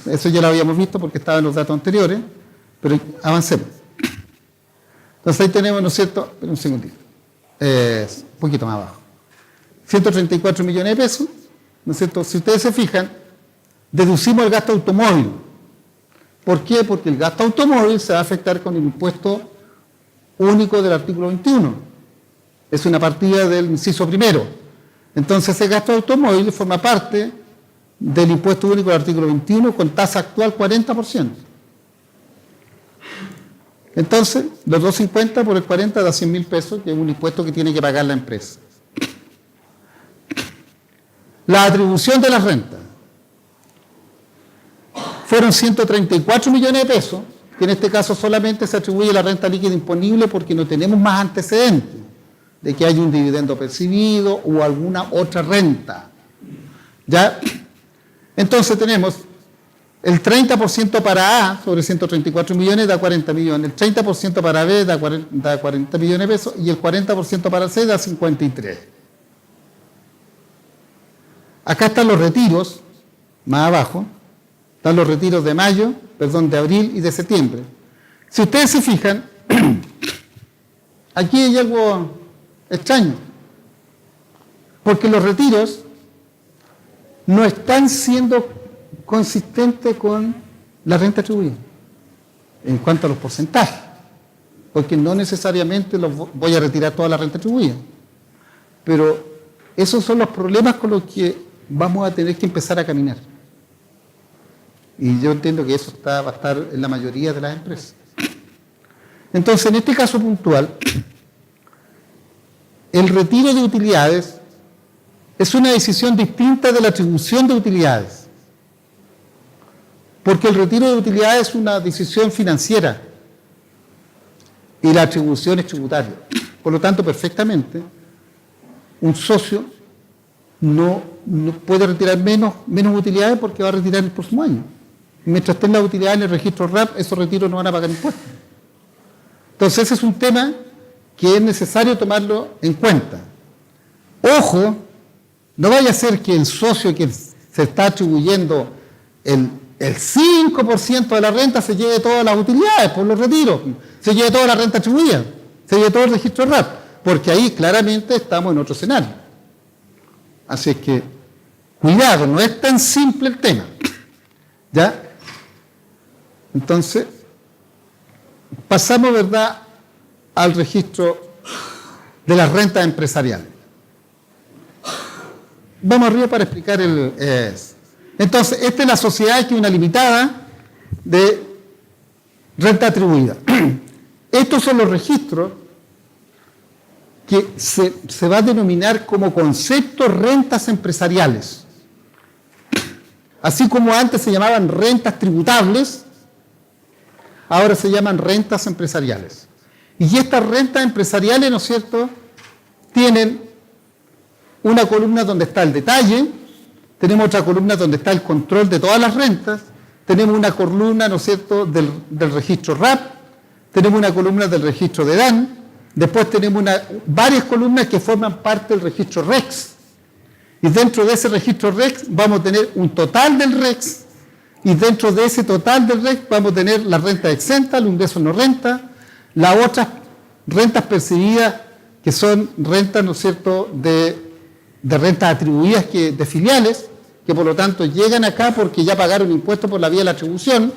Eso ya lo habíamos visto porque estaban los datos anteriores, pero avancemos. Entonces ahí tenemos, ¿no es cierto? Espera un segundito. Un poquito más abajo. 134 millones de pesos, ¿no es cierto? Si ustedes se fijan, deducimos el gasto automóvil. ¿Por qué? Porque el gasto automóvil se va a afectar con el impuesto único del artículo 21. Es una partida del inciso primero. Entonces ese gasto automóvil forma parte del impuesto único del artículo 21 con tasa actual 40%. Entonces, los 250 por el 40 da 100.000 pesos, que es un impuesto que tiene que pagar la empresa. La atribución de las rentas. Fueron 134 millones de pesos, que en este caso solamente se atribuye la renta líquida imponible porque no tenemos más antecedentes de que haya un dividendo percibido o alguna otra renta. ¿Ya? Entonces tenemos el 30% para A sobre 134 millones da 40 millones, el 30% para B da 40 millones de pesos y el 40% para C da 53. Acá están los retiros, más abajo, están los retiros de mayo, de abril y de septiembre. Si ustedes se fijan, aquí hay algo extraño, porque los retiros no están siendo consistentes con la renta atribuida en cuanto a los porcentajes, porque no necesariamente voy a retirar toda la renta atribuida, pero esos son los problemas con los que vamos a tener que empezar a caminar. Y yo entiendo que eso va a estar en la mayoría de las empresas. Entonces, en este caso puntual, el retiro de utilidades es una decisión distinta de la atribución de utilidades. Porque el retiro de utilidades es una decisión financiera y la atribución es tributaria. Por lo tanto, perfectamente, un socio no puede retirar menos utilidades porque va a retirar el próximo año. Mientras estén las utilidades en el registro RAP, esos retiros no van a pagar impuestos. Entonces, ese es un tema que es necesario tomarlo en cuenta. Ojo, no vaya a ser que el socio que se está atribuyendo el 5% de la renta se lleve todas las utilidades por los retiros, se lleve toda la renta atribuida. Se ve todo el registro RAP, porque ahí claramente estamos en otro escenario. Así es que, cuidado, no es tan simple el tema. ¿Ya? Entonces, pasamos, ¿verdad?, al registro de las rentas empresariales. Vamos arriba para explicar entonces, esta es la sociedad que es una limitada de renta atribuida. Estos son los registros que se va a denominar como conceptos rentas empresariales. Así como antes se llamaban rentas tributables, ahora se llaman rentas empresariales. Y estas rentas empresariales, ¿no es cierto?, tienen una columna donde está el detalle, tenemos otra columna donde está el control de todas las rentas, tenemos una columna, ¿no es cierto?, del registro RAP, tenemos una columna del registro de DAN, después tenemos varias columnas que forman parte del registro REX. Y dentro de ese registro REX vamos a tener un total del REX, y dentro de ese total del REX vamos a tener la renta exenta, el ingreso no renta, las otras rentas percibidas que son rentas, ¿no es cierto?, de rentas atribuidas de filiales, que por lo tanto llegan acá porque ya pagaron impuestos por la vía de la atribución,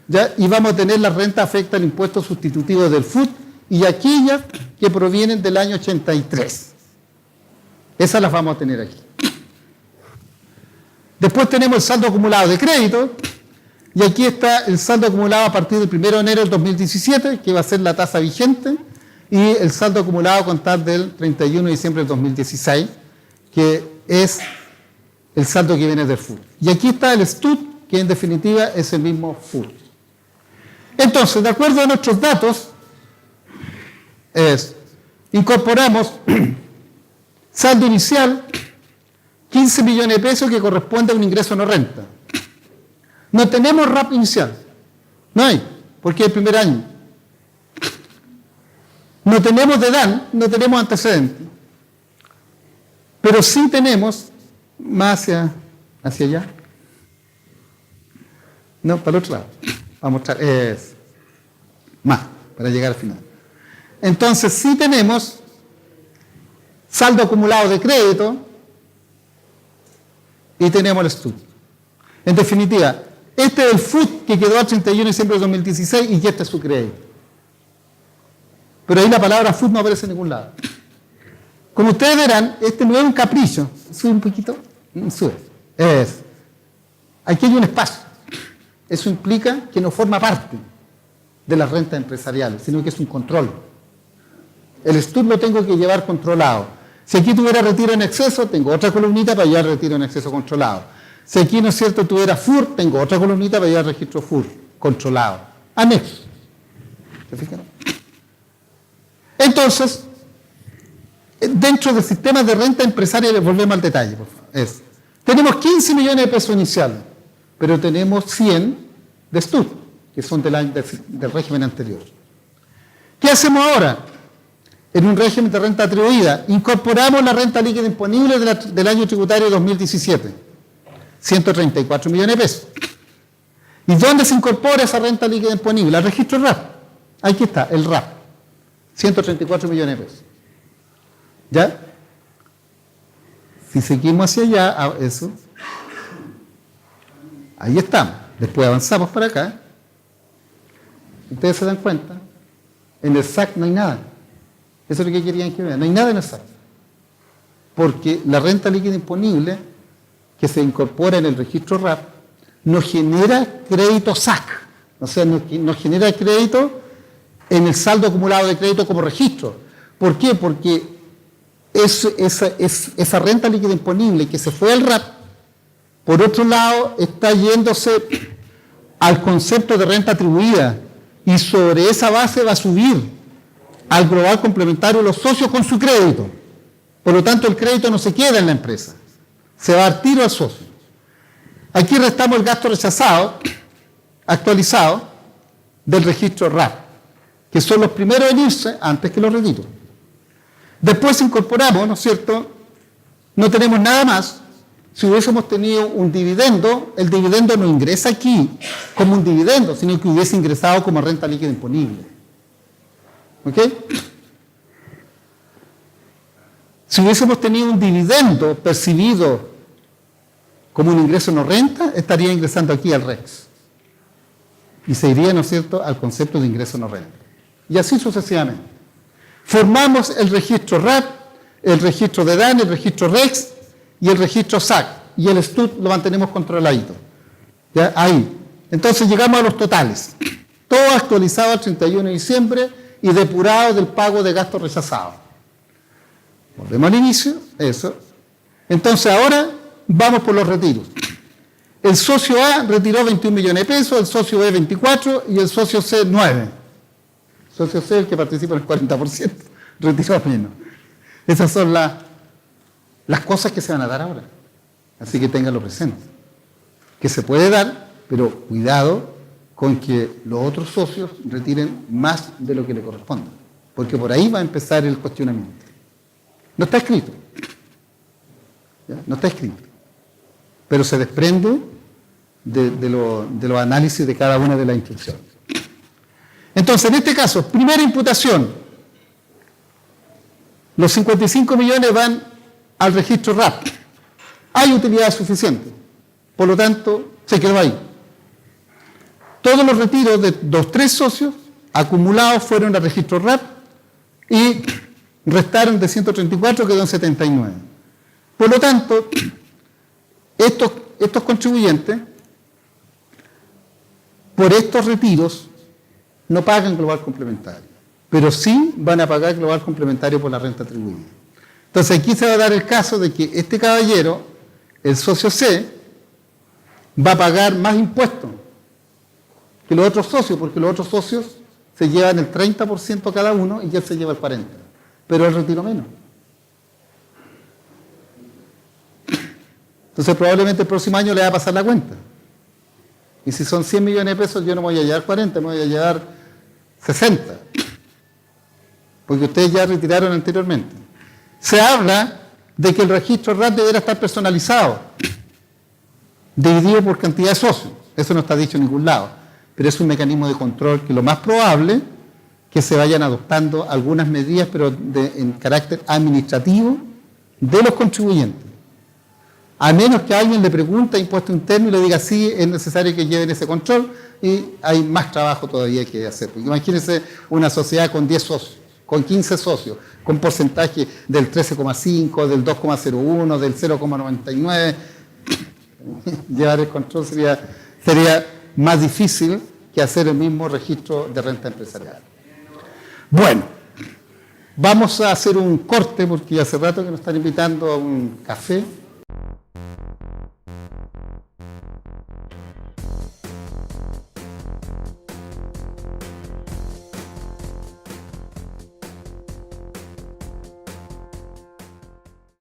¿ya? Y vamos a tener las rentas afectas al impuesto sustitutivo del FUT y aquellas que provienen del año 83. Esas las vamos a tener aquí. Después tenemos el saldo acumulado de crédito, y aquí está el saldo acumulado a partir del 1 de enero del 2017, que va a ser la tasa vigente, y el saldo acumulado a contar del 31 de diciembre del 2016, que es el saldo que viene del FUT. Y aquí está el STUT, que en definitiva es el mismo FUT. Entonces, de acuerdo a nuestros datos, incorporamos saldo inicial, 15 millones de pesos, que corresponde a un ingreso no renta. No tenemos RAP inicial, no hay, porque es el primer año. No tenemos de DAN, no tenemos antecedentes. Pero sí tenemos, más hacia allá, no, para el otro lado, vamos a mostrar, más, para llegar al final. Entonces sí tenemos saldo acumulado de crédito y tenemos el STUT. En definitiva, este es el FUT que quedó al 31 de diciembre de 2016 y este es su crédito. Pero ahí la palabra FUT no aparece en ningún lado. Como ustedes verán, este no es un capricho. Sube un poquito. Sube. Aquí hay un espacio. Eso implica que no forma parte de las rentas empresariales, sino que es un control. El STUT lo tengo que llevar controlado. Si aquí tuviera retiro en exceso, tengo otra columnita para llevar retiro en exceso controlado. Si aquí, ¿no es cierto?, tuviera FUR, tengo otra columnita para llevar registro FUR controlado. Anexo. ¿Se fijan? Entonces, dentro del sistema de renta empresaria, les volvemos al detalle, por favor. Tenemos 15 millones de pesos iniciales, pero tenemos 100 de STUT, que son del régimen anterior. ¿Qué hacemos ahora? En un régimen de renta atribuida, incorporamos la renta líquida imponible del año tributario 2017, 134 millones de pesos. ¿Y dónde se incorpora esa renta líquida imponible? Al registro RAP. Aquí está, el RAP, 134 millones de pesos. ¿Ya? Si seguimos hacia allá, eso, ahí estamos. Después avanzamos para acá. Ustedes se dan cuenta, en el SAC no hay nada. Eso es lo que querían que vean. No hay nada en el SAC. Porque la renta líquida imponible que se incorpora en el registro RAP no genera crédito SAC. O sea, no genera crédito en el saldo acumulado de crédito como registro. ¿Por qué? Porque esa renta líquida imponible que se fue al RAP, por otro lado, está yéndose al concepto de renta atribuida y sobre esa base va a subir al global complementario los socios con su crédito. Por lo tanto, el crédito no se queda en la empresa, se va al tiro al socio. Aquí restamos el gasto rechazado, actualizado, del registro RAP, que son los primeros en irse antes que los retiros. Después incorporamos, ¿no es cierto? No tenemos nada más. Si hubiésemos tenido un dividendo, el dividendo no ingresa aquí como un dividendo, sino que hubiese ingresado como renta líquida imponible. ¿Ok? Si hubiésemos tenido un dividendo percibido como un ingreso no renta, estaría ingresando aquí al REX. Y se iría, ¿no es cierto?, al concepto de ingreso no renta. Y así sucesivamente. Formamos el registro RAP, el registro de DAN, el registro REX y el registro SAC. Y el STUT lo mantenemos controladito. ¿Ya? Ahí. Entonces llegamos a los totales. Todo actualizado al 31 de diciembre y depurado del pago de gastos rechazados. Volvemos al inicio, eso. Entonces ahora vamos por los retiros. El socio A retiró 21 millones de pesos, el socio B 24 y el socio C 9. El socio C, el que participa en el 40%, retiró menos. Esas son las cosas que se van a dar ahora. Así que ténganlo presente. Que se puede dar, pero cuidado con que los otros socios retiren más de lo que le corresponde. Porque por ahí va a empezar el cuestionamiento. No está escrito. ¿Ya? No está escrito. Pero se desprende de los análisis de cada una de las instrucciones. Entonces, en este caso, primera imputación. Los 55 millones van al registro RAP. Hay utilidad suficiente. Por lo tanto, se quedó ahí. Todos los retiros de los 3 socios acumulados fueron al registro RAP y restaron de 134, quedó en 79. Por lo tanto, estos contribuyentes, por estos retiros, no pagan global complementario, pero sí van a pagar global complementario por la renta atribuida. Entonces aquí se va a dar el caso de que este caballero, el socio C, va a pagar más impuestos que los otros socios, porque los otros socios se llevan el 30% cada uno y él se lleva el 40%, pero él retiro menos. Entonces probablemente el próximo año le va a pasar la cuenta. Y si son 100 millones de pesos, yo no me voy a llevar 40, me voy a llevar 60. Porque ustedes ya retiraron anteriormente. Se habla de que el registro RAT deberá estar personalizado, dividido por cantidad de socios. Eso no está dicho en ningún lado. Pero es un mecanismo de control que lo más probable que se vayan adoptando algunas medidas, pero en carácter administrativo, de los contribuyentes. A menos que alguien le pregunte a impuesto interno y le diga sí, es necesario que lleven ese control, y hay más trabajo todavía que hacer. Porque imagínense una sociedad con 10 socios, con 15 socios, con porcentaje del 13,5, del 2,01, del 0,99. Llevar el control sería más difícil que hacer el mismo registro de renta empresarial. Bueno, vamos a hacer un corte porque hace rato que nos están invitando a un café.